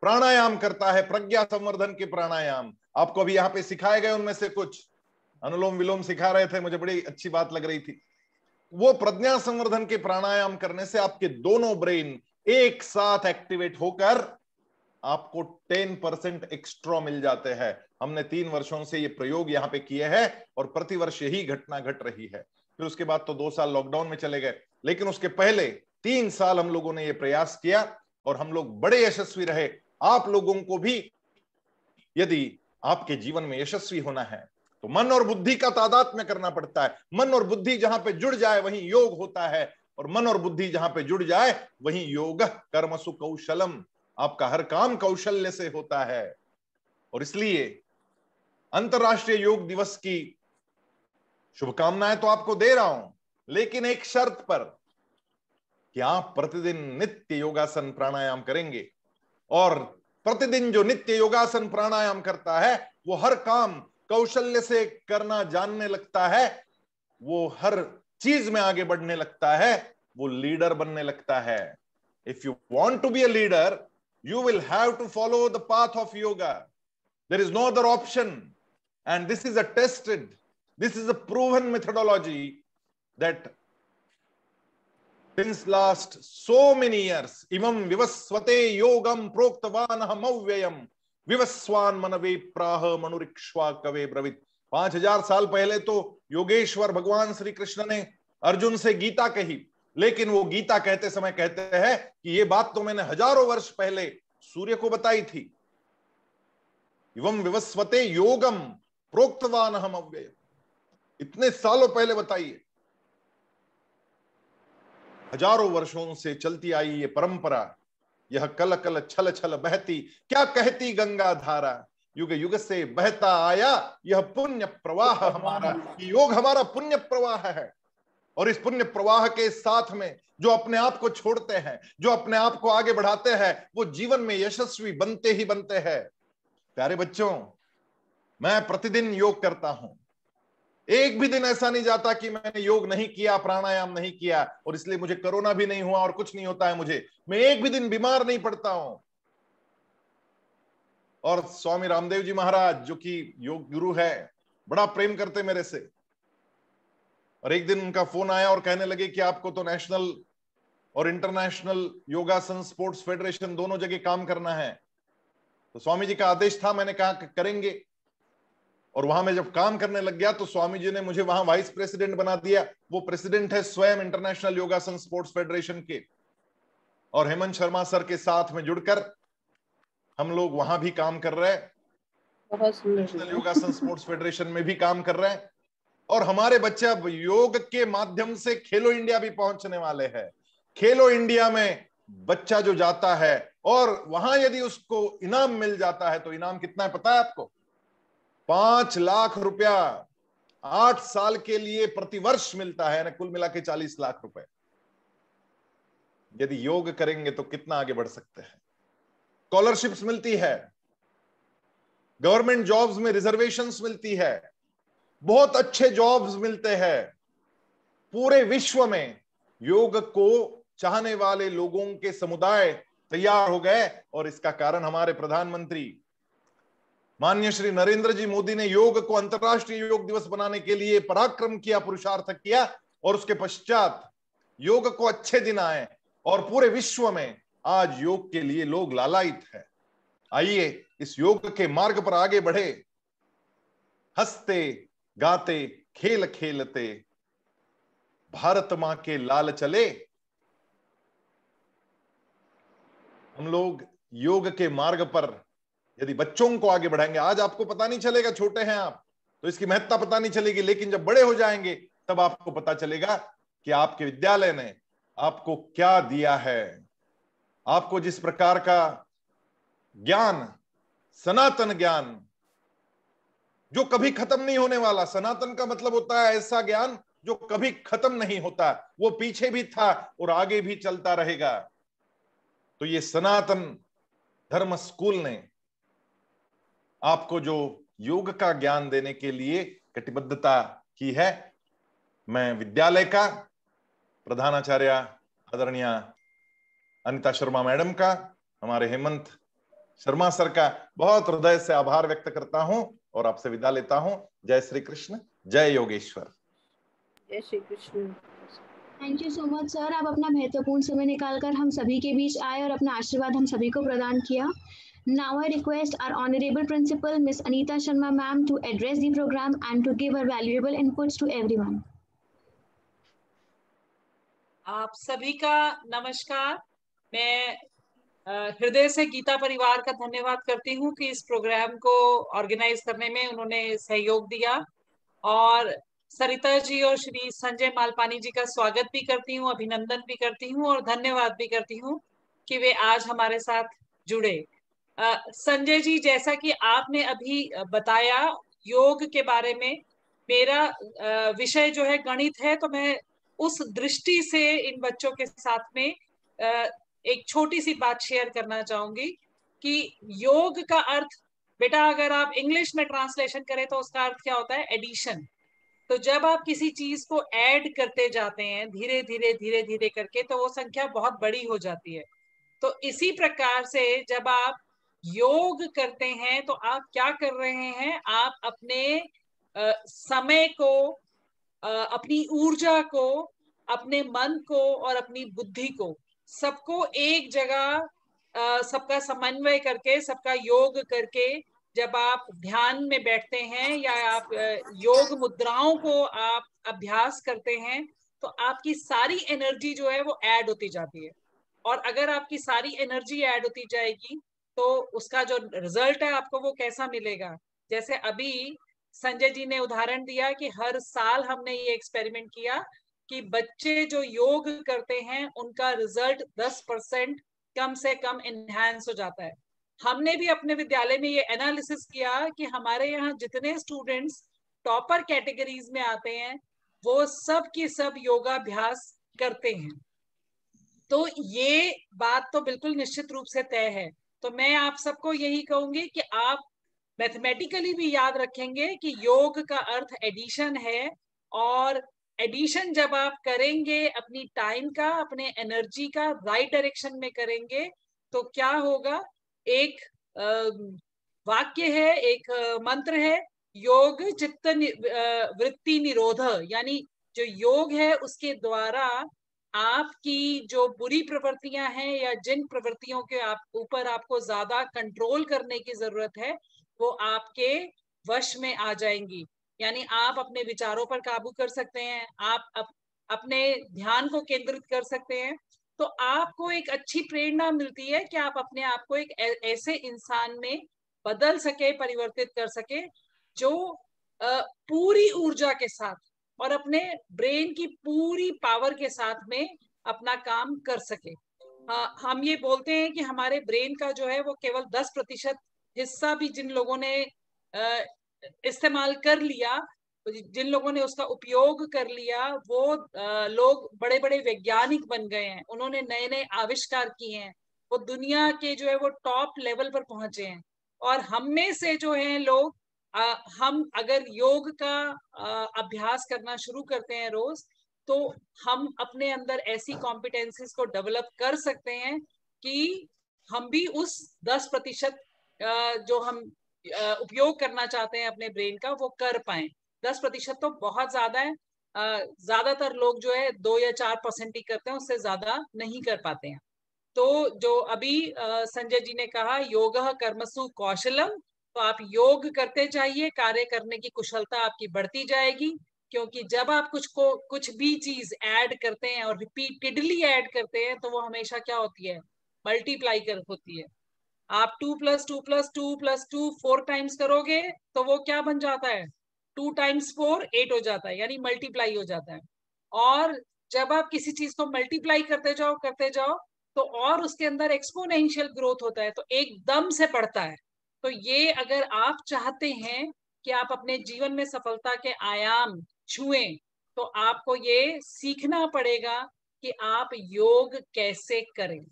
प्राणायाम करता है, प्रज्ञा संवर्धन के प्राणायाम, आपको अभी यहाँ पे सिखाए गए, उनमें से कुछ अनुलोम विलोम सिखा रहे थे, मुझे बड़ी अच्छी बात लग रही थी। वो प्रज्ञा संवर्धन के प्राणायाम करने से आपके दोनों ब्रेन एक साथ एक्टिवेट होकर आपको 10% एक्स्ट्रा मिल जाते हैं। हमने 3 वर्षों से ये प्रयोग यहाँ पे किए हैं और प्रतिवर्ष यही घटना घट रही है। फिर उसके बाद तो 2 साल लॉकडाउन में चले गए, लेकिन उसके पहले 3 साल हम लोगों ने ये प्रयास किया और हम लोग बड़े यशस्वी रहे। आप लोगों को भी यदि आपके जीवन में यशस्वी होना है तो मन और बुद्धि का तादात्म्य करना पड़ता है। मन और बुद्धि जहां पे जुड़ जाए वहीं योग होता है, और मन और बुद्धि जहां पे जुड़ जाए वहीं योग कर्मसु कौशलम, आपका हर काम कौशल्य से होता है। और इसलिए अंतरराष्ट्रीय योग दिवस की शुभकामनाएं तो आपको दे रहा हूं, लेकिन एक शर्त पर कि आप प्रतिदिन नित्य योगासन प्राणायाम करेंगे। और प्रतिदिन जो नित्य योगासन प्राणायाम करता है वो हर काम कौशल्य से करना जानने लगता है, वो हर चीज में आगे बढ़ने लगता है, वो लीडर बनने लगता है। If you want to be a leader, you will have to follow the path of yoga. There is no other option. And this is a tested, this is a proven methodology that since last so many years, imam vivasvate yogam proktavanaham avyayam vivaswan manave praha manurikshva kave bravit। 5000 साल पहले तो योगेश्वर भगवान श्री कृष्ण ने अर्जुन से गीता कही, लेकिन वो गीता कहते समय कहते हैं कि ये बात तो मैंने हजारों वर्ष पहले सूर्य को बताई थी। इवं विवस्वते योगम प्रोक्तवानहम अव्ययम, इतने सालों पहले बताइए। हजारों वर्षों से चलती आई ये परंपरा, यह कल कल छल छल बहती क्या कहती गंगा धारा, युग युग से बहता आया यह पुण्य प्रवाह हमारा। योग हमारा पुण्य प्रवाह है, और इस पुण्य प्रवाह के साथ में जो अपने आप को छोड़ते हैं, जो अपने आप को आगे बढ़ाते हैं, वो जीवन में यशस्वी बनते ही बनते हैं। प्यारे बच्चों, मैं प्रतिदिन योग करता हूं, एक भी दिन ऐसा नहीं जाता कि मैंने योग नहीं किया, प्राणायाम नहीं किया, और इसलिए मुझे कोरोना भी नहीं हुआ और कुछ नहीं होता है मुझे, मैं एक भी दिन बीमार नहीं पड़ता हूं। और स्वामी रामदेव जी महाराज जो कि योग गुरु है, बड़ा प्रेम करते मेरे से, और एक दिन उनका फोन आया और कहने लगे कि आपको तो नेशनल और इंटरनेशनल योगासन स्पोर्ट्स फेडरेशन दोनों जगह काम करना है। तो स्वामी जी का आदेश था, मैंने कहा करेंगे। और वहां मैं जब काम करने लग गया तो स्वामी जी ने मुझे वहां वाइस प्रेसिडेंट बना दिया। वो प्रेसिडेंट है स्वयं इंटरनेशनल योगासन स्पोर्ट्स फेडरेशन के, और हेमंत शर्मा सर के साथ में जुड़कर हम लोग वहां भी काम कर रहे हैं, नेशनल योगासन स्पोर्ट्स फेडरेशन में भी काम कर रहे हैं। और हमारे बच्चे अब योग के माध्यम से खेलो इंडिया भी पहुंचने वाले हैं। खेलो इंडिया में बच्चा जो जाता है और वहां यदि उसको इनाम मिल जाता है, तो इनाम कितना है पता है आपको? 5 लाख रुपया 8 साल के लिए प्रतिवर्ष मिलता है, कुल मिला के 40 लाख रुपए। यदि योग करेंगे तो कितना आगे बढ़ सकते हैं। स्कॉलरशिप्स मिलती है, गवर्नमेंट जॉब्स में रिजर्वेशंस मिलती है, बहुत अच्छे जॉब्स मिलते हैं। पूरे विश्व में योग को चाहने वाले लोगों के समुदाय तैयार हो गए, और इसका कारण हमारे प्रधानमंत्री माननीय श्री नरेंद्र जी मोदी ने योग को अंतर्राष्ट्रीय योग दिवस बनाने के लिए पराक्रम किया, पुरुषार्थ किया, और उसके पश्चात योग को अच्छे दिन आए, और पूरे विश्व में आज योग के लिए लोग लालायित हैं। आइए इस योग के मार्ग पर आगे बढ़े, हंसते गाते खेल खेलते भारत मां के लाल चले। हम लोग योग के मार्ग पर यदि बच्चों को आगे बढ़ाएंगे, आज आपको पता नहीं चलेगा, छोटे हैं आप तो इसकी महत्ता पता नहीं चलेगी, लेकिन जब बड़े हो जाएंगे तब आपको पता चलेगा कि आपके विद्यालय ने आपको क्या दिया है। आपको जिस प्रकार का ज्ञान, सनातन ज्ञान जो कभी खत्म नहीं होने वाला, सनातन का मतलब होता है ऐसा ज्ञान जो कभी खत्म नहीं होता, वो पीछे भी था और आगे भी चलता रहेगा। तो ये सनातन धर्म स्कूल ने आपको जो योग का ज्ञान देने के लिए कटिबद्धता की है, मैं विद्यालय का प्रधानाचार्य आदरणीय अनिता शर्मा मैडम का, हमारे हेमंत शर्मा सर का बहुत हृदय से आभार व्यक्त करता हूं और आपसे विदा लेता हूं। जय श्री कृष्ण, जय योगेश्वर। जय Shri Krishna. Thank you so much sir, आप अपना महत्वपूर्ण समय निकालकर हम सभी के बीच आए और अपना आशीर्वाद हम सभी को प्रदान किया। Now I request our honorable principal Miss Anita Sharma ma'am to address the program and to give her valuable inputs to everyone. आप सभी का नमस्कार। मैं हृदय से गीता परिवार का धन्यवाद करती हूँ कि इस प्रोग्राम को ऑर्गेनाइज करने में उन्होंने सहयोग दिया। और सरिता जी और श्री संजय मालपानी जी का स्वागत भी करती हूँ, अभिनंदन भी करती हूँ और धन्यवाद भी करती हूँ कि वे आज हमारे साथ जुड़े। संजय जी, जैसा कि आपने अभी बताया योग के बारे में, मेरा विषय जो है गणित है, तो मैं उस दृष्टि से इन बच्चों के साथ में एक छोटी सी बात शेयर करना चाहूंगी कि योग का अर्थ, बेटा अगर आप इंग्लिश में ट्रांसलेशन करें तो उसका अर्थ क्या होता है? एडिशन। तो जब आप किसी चीज को ऐड करते जाते हैं धीरे धीरे धीरे धीरे करके, तो वो संख्या बहुत बड़ी हो जाती है। तो इसी प्रकार से जब आप योग करते हैं तो आप क्या कर रहे हैं? आप अपने समय को, अपनी ऊर्जा को, अपने मन को और अपनी बुद्धि को, सबको एक जगह सबका समन्वय करके, सबका योग करके जब आप ध्यान में बैठते हैं या आप योग मुद्राओं को आप अभ्यास करते हैं, तो आपकी सारी एनर्जी जो है वो ऐड होती जाती है। और अगर आपकी सारी एनर्जी ऐड होती जाएगी तो उसका जो रिजल्ट है आपको वो कैसा मिलेगा? जैसे अभी संजय जी ने उदाहरण दिया कि हर साल हमने ये एक्सपेरिमेंट किया कि बच्चे जो योग करते हैं उनका रिजल्ट 10% कम से कम एनहांस हो जाता है। हमने भी अपने विद्यालय में ये एनालिसिस किया कि हमारे यहाँ जितने स्टूडेंट्स टॉपर कैटेगरीज में आते हैं वो सब की सब योगाभ्यास करते हैं। तो ये बात तो बिल्कुल निश्चित रूप से तय है। तो मैं आप सबको यही कहूंगी कि आप मैथमेटिकली भी याद रखेंगे कि योग का अर्थ एडिशन है, और एडिशन जब आप करेंगे अपनी टाइम का, अपने एनर्जी का राइट डायरेक्शन में करेंगे, तो क्या होगा? एक वाक्य है, एक मंत्र है, योग चित्त वृत्ति निरोध, यानी जो योग है उसके द्वारा आपकी जो बुरी प्रवृत्तियां हैं या जिन प्रवृत्तियों के ऊपर आपको ज्यादा कंट्रोल करने की जरूरत है वो आपके वश में आ जाएंगी। यानी आप अपने विचारों पर काबू कर सकते हैं, आप अपने ध्यान को केंद्रित कर सकते हैं। तो आपको एक अच्छी प्रेरणा मिलती है कि आप अपने आप को एक ऐसे इंसान में बदल सके, परिवर्तित कर सके जो पूरी ऊर्जा के साथ और अपने ब्रेन की पूरी पावर के साथ में अपना काम कर सके। हम ये बोलते हैं कि हमारे ब्रेन का जो है वो केवल 10% हिस्सा भी जिन लोगों ने इस्तेमाल कर लिया, जिन लोगों ने उसका उपयोग कर लिया, वो लोग बड़े बड़े वैज्ञानिक बन गए हैं, उन्होंने नए नए आविष्कार किए हैं, वो दुनिया के जो है वो टॉप लेवल पर पहुंचे हैं। और हम में से जो है लोग, हम अगर योग का अभ्यास करना शुरू करते हैं रोज, तो हम अपने अंदर ऐसी कॉम्पिटेंसीज को डेवलप कर सकते हैं कि हम भी उस 10% जो हम उपयोग करना चाहते हैं अपने ब्रेन का वो कर पाए। 10% तो बहुत ज्यादा है। ज्यादातर लोग जो है 2 या 4% ही करते हैं, उससे ज्यादा नहीं कर पाते हैं। तो जो अभी संजय जी ने कहा योगः कर्मसु कौशलम, तो आप योग करते जाइए, कार्य करने की कुशलता आपकी बढ़ती जाएगी। क्योंकि जब आप कुछ भी चीज ऐड करते हैं और रिपीटेडली ऐड करते हैं तो वो हमेशा क्या होती है? मल्टीप्लाई कर होती है। आप 2 + 2 + 2 + 2 4 टाइम्स करोगे तो वो क्या बन जाता है? 2 × 4 8 हो जाता है, यानी मल्टीप्लाई हो जाता है। और जब आप किसी चीज को मल्टीप्लाई करते जाओ तो और उसके अंदर एक्सपोनेंशियल ग्रोथ होता है, तो एकदम से बढ़ता है। तो ये अगर आप चाहते हैं कि आप अपने जीवन में सफलता के आयाम छुएं, तो आपको ये सीखना पड़ेगा कि आप योग कैसे करें,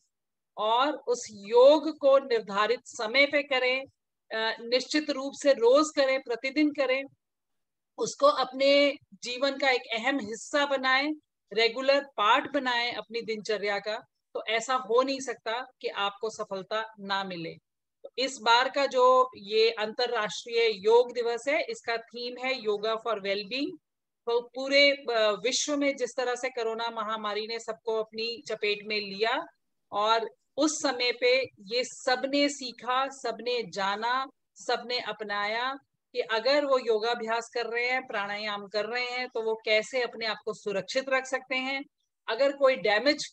और उस योग को निर्धारित समय पे करें, निश्चित रूप से रोज करें, प्रतिदिन करें, उसको अपने जीवन का एक अहम हिस्सा बनाएं, रेगुलर पार्ट बनाएं अपनी दिनचर्या का। तो ऐसा हो नहीं सकता कि आपको सफलता ना मिले। तो इस बार का जो ये अंतरराष्ट्रीय योग दिवस है, इसका थीम है योगा फॉर वेलबींग। तो पूरे विश्व में जिस तरह से कोरोना महामारी ने सबको अपनी चपेट में लिया, और उस समय पे ये सबने सीखा, सबने जाना, सबने अपनाया कि अगर वो योगाभ्यास कर रहे हैं, प्राणायाम कर रहे हैं, तो वो कैसे अपने आप को सुरक्षित रख सकते हैं। अगर कोई डैमेज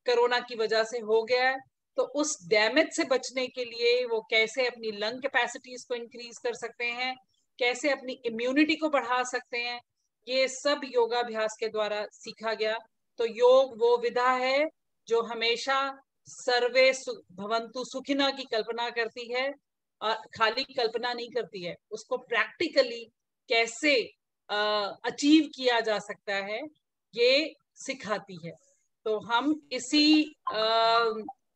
कोरोना की वजह से हो गया है तो उस डैमेज से बचने के लिए वो कैसे अपनी लंग कैपेसिटीज को इंक्रीज कर सकते हैं, कैसे अपनी इम्यूनिटी को बढ़ा सकते हैं, ये सब योगाभ्यास के द्वारा सीखा गया। तो योग वो विधा है जो हमेशा सर्वे भवन्तु सुखिना की कल्पना करती है, और खाली कल्पना नहीं करती है, उसको प्रैक्टिकली कैसे अचीव किया जा सकता है ये सिखाती है। तो हम इसी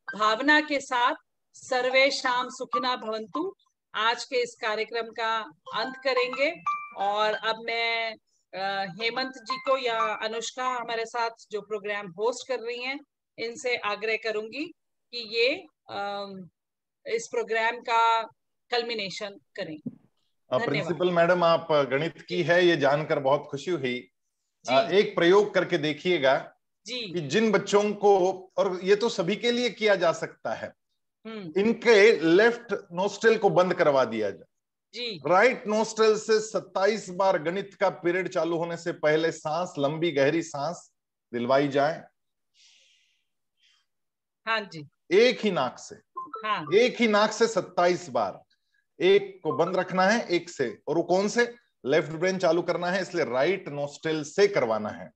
भावना के साथ सर्वेशाम सुखिना भवन्तु आज के इस कार्यक्रम का अंत करेंगे। और अब मैं हेमंत जी को या अनुष्का हमारे साथ जो प्रोग्राम होस्ट कर रही हैं, इनसे आग्रह करूंगी कि ये इस प्रोग्राम का कल्मिनेशन करें। प्रिंसिपल मैडम, आप गणित की है ये जानकर बहुत खुशी हुई। एक प्रयोग करके देखिएगा जी कि जिन बच्चों को, और ये तो सभी के लिए किया जा सकता है, इनके लेफ्ट नोस्ट्रिल को बंद करवा दिया जाए जी, राइट नोस्ट्रिल से 27 बार गणित का पीरियड चालू होने से पहले सांस, लंबी गहरी सांस दिलवाई जाए। हाँ जी, एक ही नाक से, हाँ, एक ही नाक से 27 बार। एक को बंद रखना है एक से, और वो कौन से? लेफ्ट ब्रेन चालू करना है, इसलिए राइट नोस्ट्रिल से करवाना है।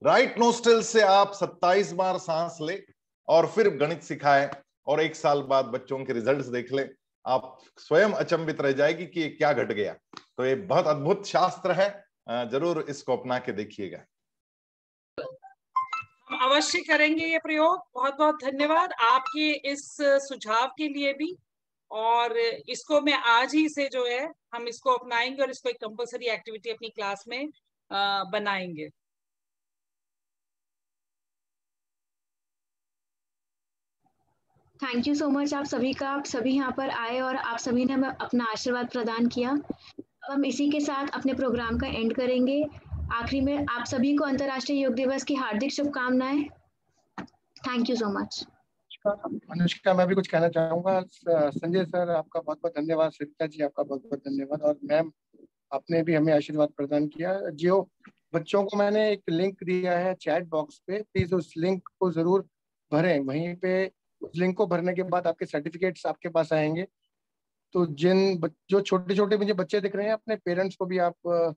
राइट नोस्ट्रिल से आप 27 बार सांस ले और फिर गणित सिखाए, और 1 साल बाद बच्चों के रिजल्ट्स देख ले, आप स्वयं अचंभित रह जाएगी कि ये क्या घट गया। तो ये बहुत अद्भुत शास्त्र है, जरूर इसको अपना के देखिएगा। हम अवश्य करेंगे ये प्रयोग। बहुत बहुत धन्यवाद आपके इस सुझाव के लिए भी, और इसको मैं आज ही से जो है हम इसको अपनाएंगे और इसको एक कंपल्सरी एक्टिविटी अपनी क्लास में बनाएंगे। थैंक यू सो मच आप सभी का, आप सभी यहाँ पर आए और आप सभी ने हमें अपना आशीर्वाद प्रदान किया। अब हम इसी के साथ अपने प्रोग्राम का एंड करेंगे। आखिरी में आप सभी को अंतर्राष्ट्रीय योग दिवस की हार्दिक शुभकामनाएं। Thank you so much. Anushka, मैं भी कुछ कहना चाहूंगा। संजय सर आपका बहुत बहुत धन्यवाद, सरिता जी आपका बहुत बहुत धन्यवाद, और मैम आपने भी हमें आशीर्वाद प्रदान किया। जो बच्चों को मैंने एक लिंक दिया है चैट बॉक्स पे, प्लीज उस लिंक को जरूर भरें। वहीं पे उस लिंक को भरने के बाद आपके सर्टिफिकेट्स आपके पास आएंगे। तो जो छोटे छोटे मुझे बच्चे दिख रहे हैं, अपने पेरेंट्स को भी आप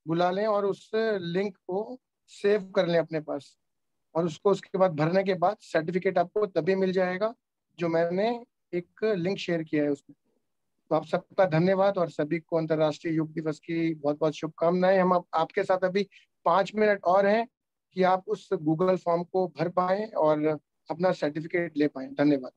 बुला लें और उस लिंक को सेव कर लें अपने पास, और उसको उसके बाद भरने के बाद सर्टिफिकेट आपको तभी मिल जाएगा जो मैंने एक लिंक शेयर किया है उसमें। तो आप सबका धन्यवाद, और सभी को अंतर्राष्ट्रीय योग दिवस की बहुत बहुत शुभकामनाएं। हम आपके साथ अभी 5 मिनट और हैं कि आप उस गूगल फॉर्म को भर पाएं और अपना सर्टिफिकेट ले पाएं। धन्यवाद।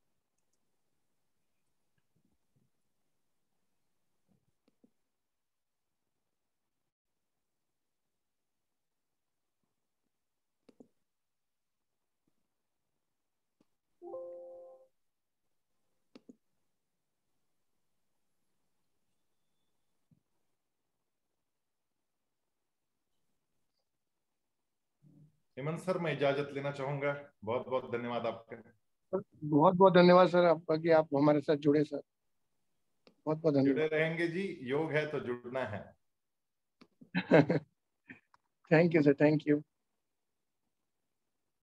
हेमंत सर, मैं इजाजत लेना चाहूंगा। बहुत बहुत धन्यवाद आपका। बहुत बहुत धन्यवाद सर आपका कि आप हमारे साथ जुड़े सर। बहुत बहुत जुड़े धन्यवाद। रहेंगे जी, योग है तो जुड़ना है। Thank you sir, thank you.